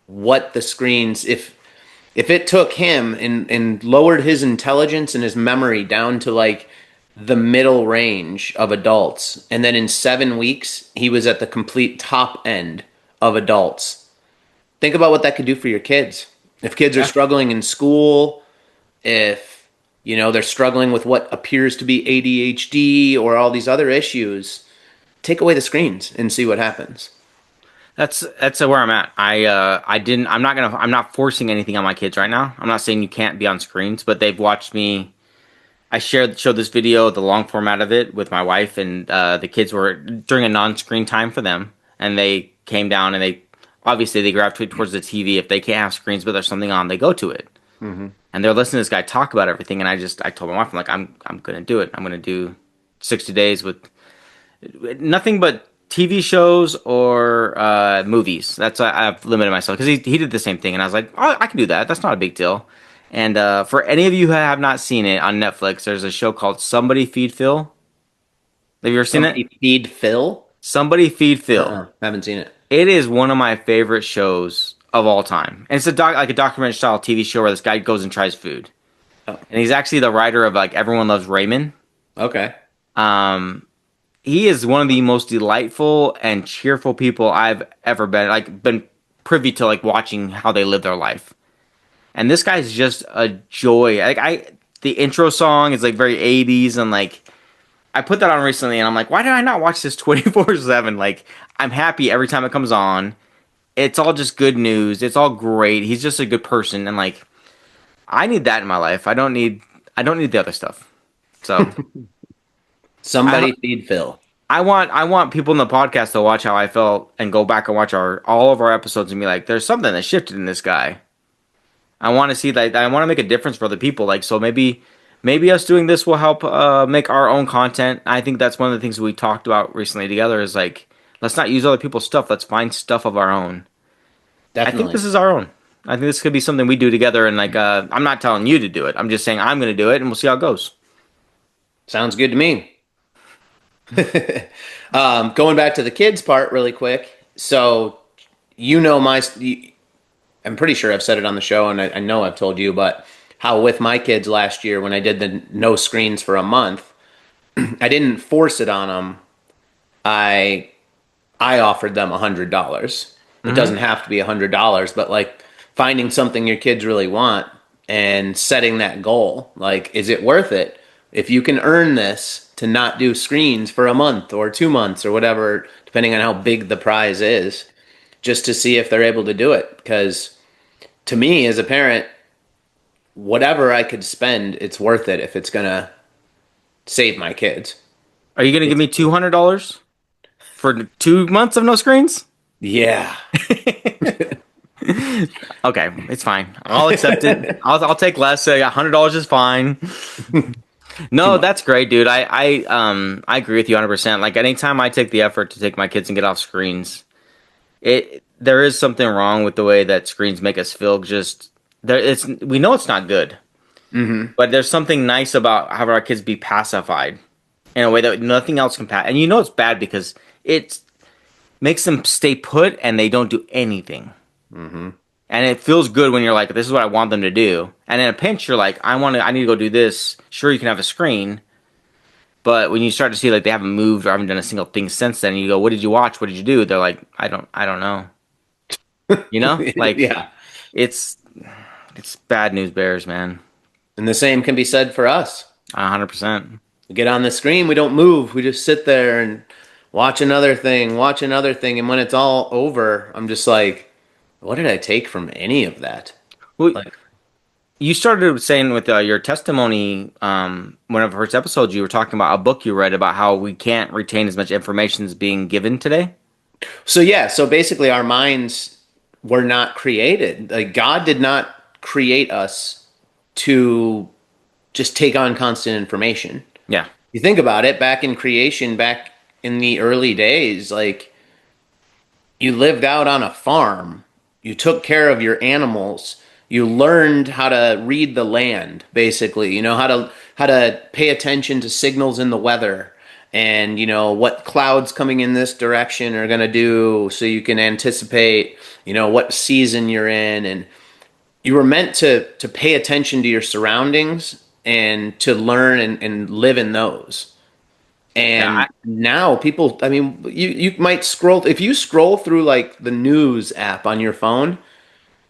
what the screens, if it took him and lowered his intelligence and his memory down to like the middle range of adults, and then in 7 weeks he was at the complete top end of adults. Think about what that could do for your kids. If kids are struggling in school, if you know they're struggling with what appears to be ADHD or all these other issues, take away the screens and see what happens. That's where I'm at. I'm not forcing anything on my kids right now. I'm not saying you can't be on screens, but they've watched me. I showed this video, the long format of it, with my wife, and the kids were during a non-screen time for them, and they came down and they gravitate towards the TV. If they can't have screens, but there's something on, they go to it. Mm-hmm. And they're listening to this guy talk about everything, and I told my wife, I'm like, I'm gonna do it. I'm gonna do 60 days with nothing but TV shows or movies. I've limited myself because he did the same thing, and I was like, oh, I can do that. That's not a big deal. And for any of you who have not seen it on Netflix, there's a show called Somebody Feed Phil. Have you ever seen it? Feed Phil? Somebody Feed Phil. Haven't seen it. It is one of my favorite shows of all time. And it's like a documentary style TV show where this guy goes and tries food. Oh. And he's actually the writer of like Everyone Loves Raymond. Okay. He is one of the most delightful and cheerful people I've ever been privy to, like watching how they live their life. And this guy's just a joy. The intro song is like very 80s, and like I put that on recently, and I'm like, why did I not watch this 24/7? Like, I'm happy every time it comes on. It's all just good news. It's all great. He's just a good person, and like I need that in my life. I don't need the other stuff. So Somebody Feed Phil. I want people in the podcast to watch how I felt and go back and watch all of our episodes and be like, there's something that shifted in this guy. I want to see that. I want to make a difference for other people. Like, so maybe us doing this will help make our own content. I think that's one of the things we talked about recently together is like, let's not use other people's stuff. Let's find stuff of our own. Definitely. I think this is our own. I think this could be something we do together. And like, I'm not telling you to do it. I'm just saying I'm going to do it, and we'll see how it goes. Sounds good to me. Going back to the kids part really quick. So, I'm pretty sure I've said it on the show, and I know I've told you, but how with my kids last year when I did the no screens for a month, I didn't force it on them. I offered them $100. It doesn't have to be $100, but like finding something your kids really want and setting that goal. Like, is it worth it? If you can earn this to not do screens for a month or 2 months or whatever, depending on how big the prize is, just to see if they're able to do it. Because to me, as a parent, whatever I could spend, it's worth it if it's going to save my kids. Are you going to give me $200 for 2 months of no screens? Yeah. Okay, it's fine. I'll accept it. I'll take less. $100 is fine. No, that's great, dude. I agree with you 100%. Like anytime I take the effort to take my kids and get off screens, there is something wrong with the way that screens make us feel. We know it's not good, but there's something nice about having our kids be pacified in a way that nothing else can pass. And you know it's bad because it makes them stay put and they don't do anything. And And it feels good when you're like, this is what I want them to do. And in a pinch, you're like, I need to go do this. Sure, you can have a screen. But when you start to see like they haven't moved or haven't done a single thing since then, and you go, what did you watch? What did you do? They're like, I don't know. You know? Like, Yeah. it's bad news bears, man. And the same can be said for us. 100%. We get on the screen, we don't move. We just sit there and watch another thing. And when it's all over, I'm just like, what did I take from any of that? Well, Like, you started saying with your testimony, one of the first episodes, you were talking about a book you read about how we can't retain as much information as being given today. so basically our minds were not created. Like God did not create us to just take on constant information. Yeah. You think about it, back in creation, back in the early days, like you lived out on a farm, you took care of your animals, you learned how to read the land, basically, how to pay attention to signals in the weather and what clouds coming in this direction are going to do so you can anticipate, what season you're in. And you were meant to pay attention to your surroundings and to learn and live in those. And now people, I mean, you might scroll, if you scroll through like the news app on your phone,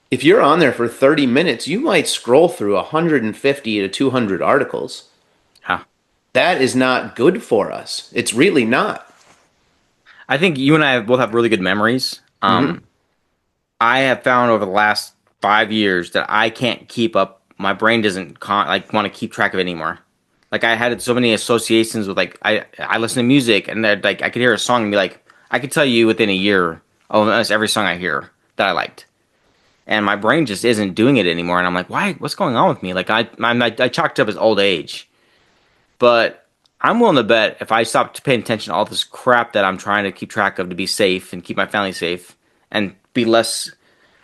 if you're on there for 30 minutes, you might scroll through 150 to 200 articles. Huh. That is not good for us. It's really not. I think you and I both have really good memories. I have found over the last 5 years that I can't keep up. My brain doesn't want to keep track of it anymore. Like I had so many associations with like I listen to music and like I could hear a song and be like I could tell you within a year of almost every song I hear that I liked, and my brain just isn't doing it anymore. And I'm like, why? What's going on with me? Like I chalked it up as old age, but I'm willing to bet if I stopped paying attention to all this crap that I'm trying to keep track of to be safe and keep my family safe and be less.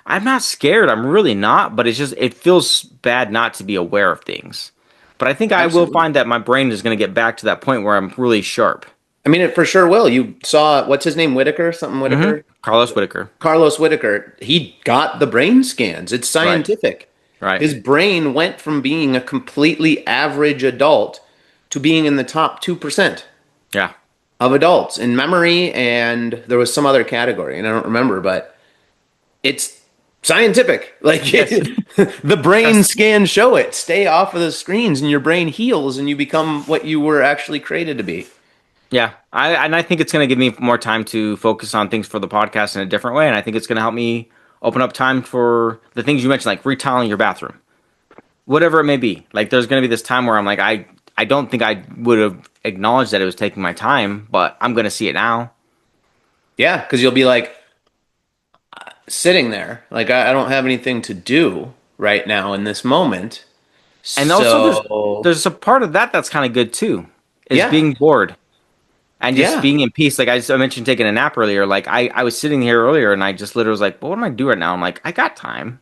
I'm not scared. I'm really not, but it's just it feels bad not to be aware of things. But I think I will find that my brain is going to get back to that point where I'm really sharp. I mean, it for sure will. You saw, what's his name? Whitaker? Something Whitaker? Carlos Whitaker. Carlos Whitaker. He got the brain scans. It's scientific. Right. His brain went from being a completely average adult to being in the top 2% Yeah. of adults in memory, and there was some other category, and I don't remember, but it's scientific. Like the brain scans show it. Stay off of the screens and your brain heals and you become what you were actually created to be. Yeah. I think it's going to give me more time to focus on things for the podcast in a different way. And I think it's going to help me open up time for the things you mentioned, like retiling your bathroom, whatever it may be. Like there's going to be this time where I'm like, I don't think I would have acknowledged that it was taking my time, but I'm going to see it now. Yeah. Cause you'll be like, sitting there like I don't have anything to do right now in this moment, and also there's a part of that that's kind of good too, is being bored and just being in peace. Like I mentioned taking a nap earlier. Like I was sitting here earlier and I just literally was like, well, what am I doing right now? I'm like, I got time.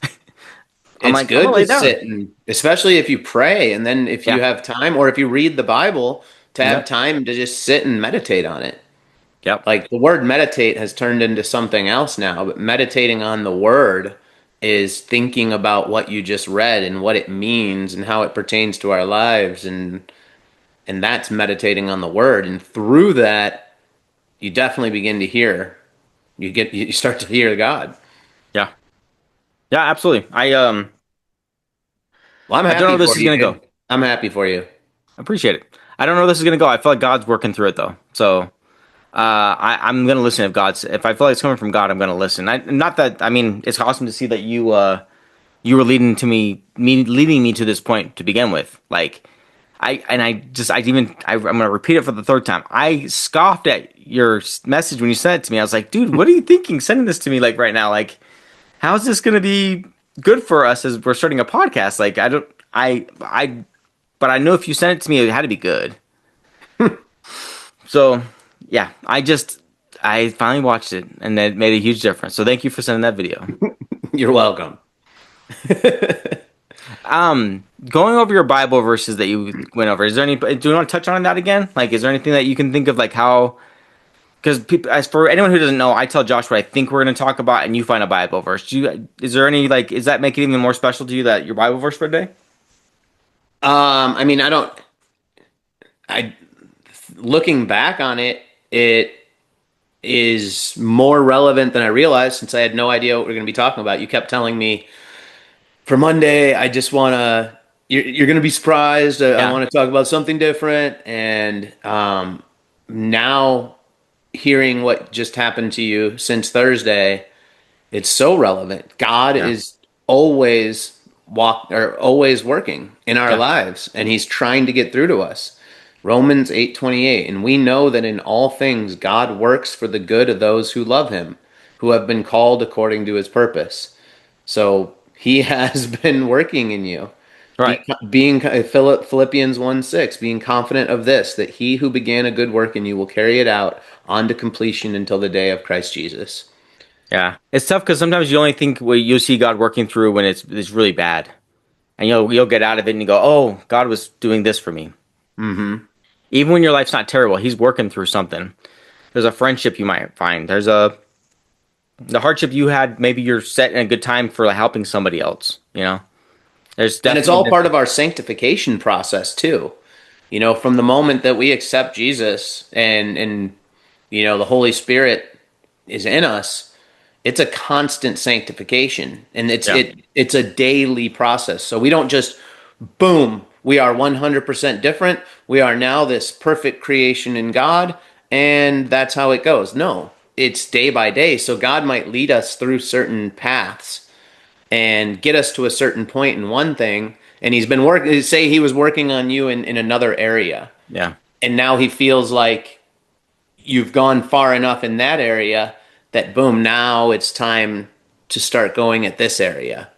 It's like, good to sit, and especially if you pray, and then if you have time, or if you read the Bible, to have time to just sit and meditate on it. Yep. Like the word meditate has turned into something else now, but meditating on the word is thinking about what you just read and what it means and how it pertains to our lives, and that's meditating on the word. And through that, you definitely begin to hear. You start to hear God. Yeah. Yeah, absolutely. Well, I'm happy I don't know how this is going to go. I'm happy for you. I appreciate it. I don't know how this is going to go. I feel like God's working through it though. So I'm going to listen if I feel like it's coming from God, I'm going to listen. It's awesome to see that you were leading me to this point to begin with. Like, I'm going to repeat it for the third time. I scoffed at your message when you sent it to me. I was like, dude, what are you thinking sending this to me like right now? Like, how is this going to be good for us as we're starting a podcast? Like, but I know if you sent it to me, it had to be good. So, yeah, I finally watched it, and it made a huge difference. So thank you for sending that video. You're welcome. Going over your Bible verses that you went over, do you want to touch on that again? Like, is there anything that you can think of, like how, because people, as for anyone who doesn't know, I tell Josh what I think we're going to talk about, and you find a Bible verse. Is there any like? Is that make it even more special to you that your Bible verse for today? I mean, I don't. I looking back on it, it is more relevant than I realized since I had no idea what we are going to be talking about. You kept telling me for Monday, I just want to. You're going to be surprised. I want to talk about something different, and now hearing what just happened to you since Thursday, it's so relevant. God is always always working in our lives, and He's trying to get through to us. Romans 8:28, and we know that in all things God works for the good of those who love Him, who have been called according to His purpose. So He has been working in you. Right. Being Philippians 1:6, being confident of this, that He who began a good work in you will carry it out on to completion until the day of Christ Jesus. Yeah, it's tough because sometimes you only think you see God working through when it's really bad, and you'll get out of it and you go, "Oh, God was doing this for me." Mm-hmm. Even when your life's not terrible, He's working through something. There's a friendship you might find. There's the hardship you had. Maybe you're set in a good time for helping somebody else. And it's all part of our sanctification process too. From the moment that we accept Jesus and the Holy Spirit is in us, it's a constant sanctification, and it's a daily process. So we don't just boom, we are 100% different. We are now this perfect creation in God, and that's how it goes. No, it's day by day. So God might lead us through certain paths and get us to a certain point in one thing, and He's been working. Say He was working on you in another area, and now He feels like you've gone far enough in that area that boom, now it's time to start going at this area.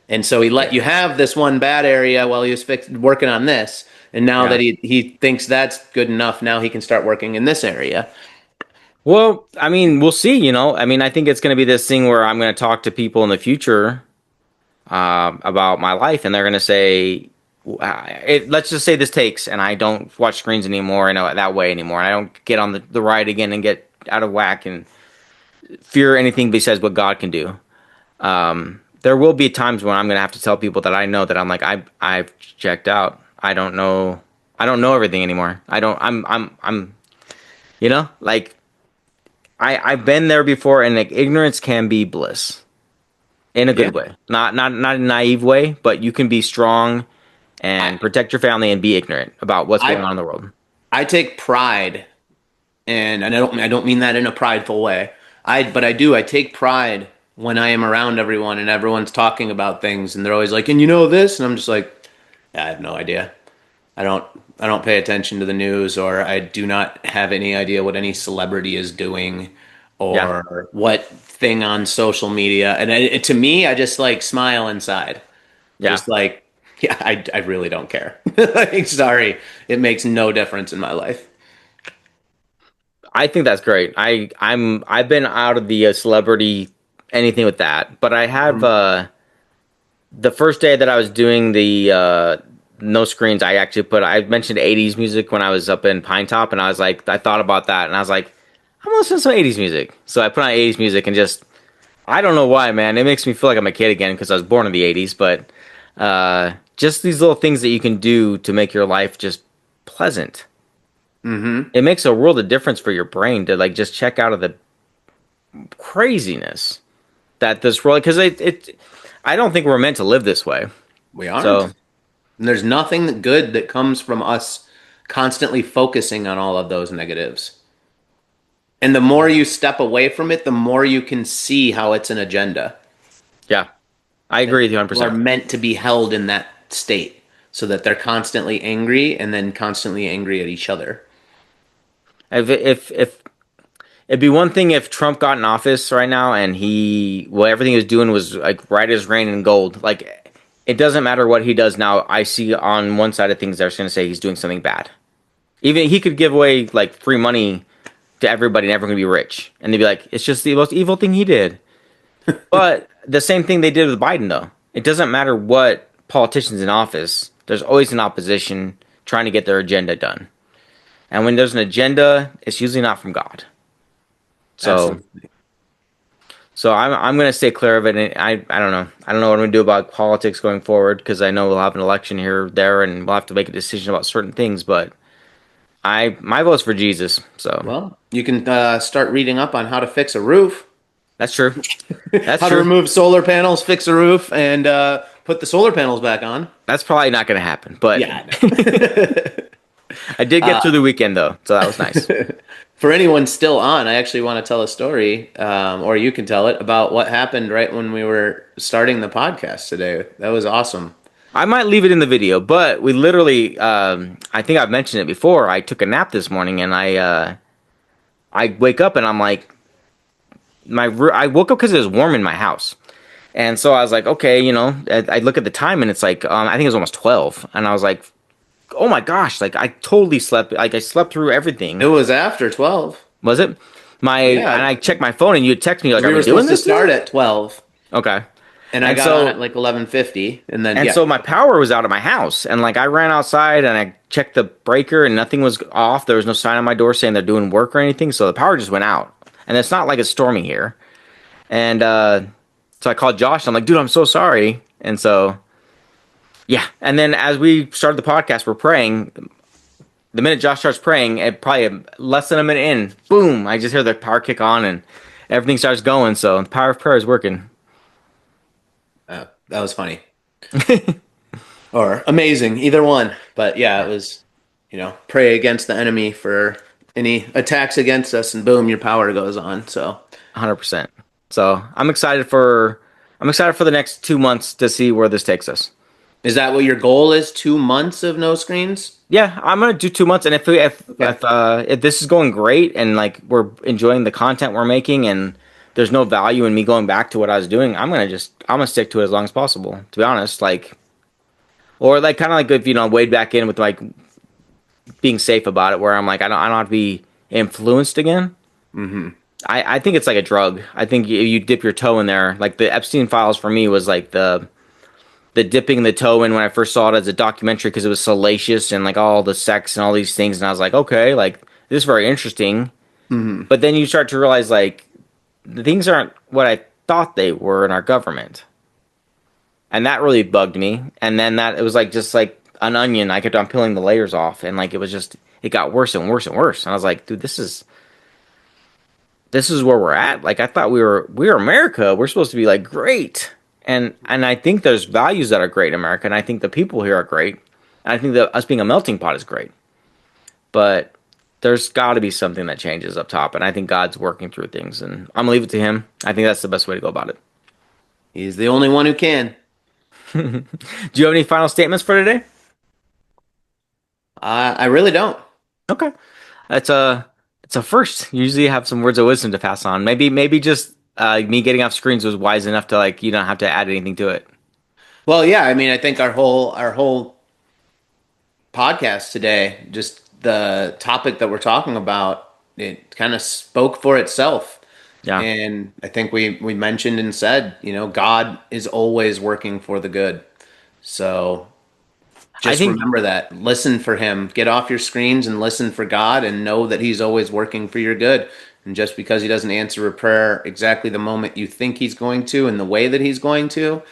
And so He let you have this one bad area while He was working on this, and now that he thinks that's good enough, now He can start working in this area. Well, I mean, we'll see. I think it's going to be this thing where I'm going to talk to people in the future about my life, and they're going to say, let's just say this takes, and I don't watch screens anymore, that way anymore, and I don't get on the ride again and get out of whack and fear anything besides what God can do. There will be times when I'm going to have to tell people that I know that I'm like, I've checked out. I don't know everything anymore. I've been there before, and ignorance can be bliss. In a good way, not in a naive way, but you can be strong and protect your family and be ignorant about what's going on in the world. I take pride, and I don't mean that in a prideful way. I take pride when I am around everyone and everyone's talking about things, and they're always like, "And you know this?" And I'm just like, I have no idea. I don't pay attention to the news, or I do not have any idea what any celebrity is doing, or what thing on social media. And to me, I just smile inside. Just I really don't care. Sorry, it makes no difference in my life. I think that's great. I've been out of the celebrity anything with that, but I have the first day that I was doing the no screens. I mentioned 80s music when I was up in Pine Top, and I thought about that, and I was like, I'm gonna listen to some 80s music. So I put on 80s music and I don't know why, man. It makes me feel like I'm a kid again because I was born in the 80s, but just these little things that you can do to make your life just pleasant. Mm-hmm. It makes a world of difference for your brain to just check out of the craziness that this world, because I don't think we're meant to live this way. We aren't. So, and there's nothing good that comes from us constantly focusing on all of those negatives. And the more you step away from it, the more you can see how it's an agenda. Yeah, I agree with you 100%. People are meant to be held in that state so that they're constantly angry and then constantly angry at each other. If it'd be one thing if Trump got in office right now and everything he was doing was right as rain and gold. It doesn't matter what he does now. I see on one side of things they're going to say he's doing something bad. Even he could give away free money to everybody and everyone can be rich, and they'd be like, it's just the most evil thing he did. But the same thing they did with Biden, though. It doesn't matter what politicians in office, there's always an opposition trying to get their agenda done. And when there's an agenda, it's usually not from God. So Absolutely. so I'm gonna stay clear of it. And I don't know. I don't know what I'm gonna do about politics going forward because I know we'll have an election here, there, and we'll have to make a decision about certain things. But my vote's for Jesus. So Well, you can start reading up on how to fix a roof, that's true. That's how to true. remove solar panels, fix a roof, and put the solar panels back on. That's probably not gonna happen. But Yeah. I know. I did get through the weekend though, so that was nice. For anyone still on, I actually want to tell a story, or you can tell it, about what happened right when we were starting the podcast today. That was awesome. I might leave it in the video, but we literally, I think I've mentioned it before. I took a nap this morning and I wake up and I'm like, I woke up because it was warm in my house. And so I was like, okay, I look at the time and it's like, I think it was almost 12. And I was like, oh my gosh, like I totally slept, like I slept through everything. It was after 12. Was it? Yeah. And I checked my phone and you text me like, We are were we doing supposed to this? start at 12, Okay. and I And got so- on at like 11:50, and then And yeah. so my power was out of my house. And like I ran outside and I checked the breaker and nothing was off. There was no sign on my door saying they're doing work or anything. So the power just went out. And it's not like it's stormy here. And so I called Josh. I'm like, dude, I'm so sorry. And so, yeah. And then as we started the podcast, we're praying. The minute Josh starts praying, probably less than a minute in, boom, I just hear the power kick on and everything starts going. So the power of prayer is working. That was funny. Or amazing, either one. But yeah, it was, pray against the enemy for any attacks against us, and boom, your power goes on. So 100%. So I'm excited for the next 2 months to see where this takes us. is that what your goal is? 2 months of no screens? Yeah, I'm gonna do 2 months, and if this is going great and like we're enjoying the content we're making, and there's no value in me going back to what I was doing, I'm gonna stick to it as long as possible. To be honest, or like kind of like if wade back in with like being safe about it, where I'm like I don't have to be influenced again. Mm-hmm. I think it's like a drug. I think you dip your toe in there. Like the Epstein Files for me was like the dipping the toe in when I first saw it as a documentary because it was salacious and like all the sex and all these things, and I was like, okay, like this is very interesting. Mm-hmm. But then you start to realize like the things aren't what I thought they were in our government, and that really bugged me. And then it was like just like an onion. I kept on peeling the layers off, and like it got worse and worse and worse. And I was like, dude, this is where we're at. Like I thought we're America. We're supposed to be like great. And I think there's values that are great in America, and I think the people here are great. And I think that us being a melting pot is great. But there's got to be something that changes up top, and I think God's working through things, and I'm going to leave it to him. I think that's the best way to go about it. He's the only one who can. Do you have any final statements for today? I really don't. Okay. It's a first. Usually you have some words of wisdom to pass on. Maybe just me getting off screens was wise enough to like you don't have to add anything to it. Well, yeah, I mean, I think our whole podcast today, just the topic that we're talking about, it kind of spoke for itself. Yeah. And I think we mentioned and said, God is always working for the good. So just remember that. Listen for him. Get off your screens and listen for God, and know that he's always working for your good. And just because he doesn't answer a prayer exactly the moment you think he's going to and the way that he's going to,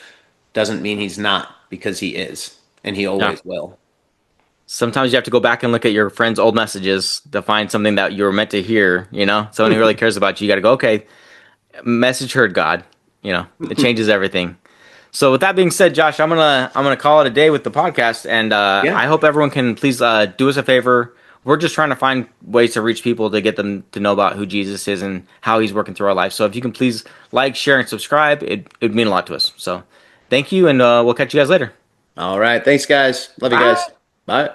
doesn't mean he's not, because he is, and he always will. Sometimes you have to go back and look at your friend's old messages to find something that you were meant to hear, someone who really cares about you. You got to go, okay, message heard, God, it changes everything. So with that being said, Josh, I'm gonna call it a day with the podcast, and I hope everyone can please do us a favor. We're just trying to find ways to reach people to get them to know about who Jesus is and how he's working through our life. So if you can please like, share, and subscribe, it'd mean a lot to us. So thank you, and we'll catch you guys later. All right. Thanks, guys. Love you guys. Bye.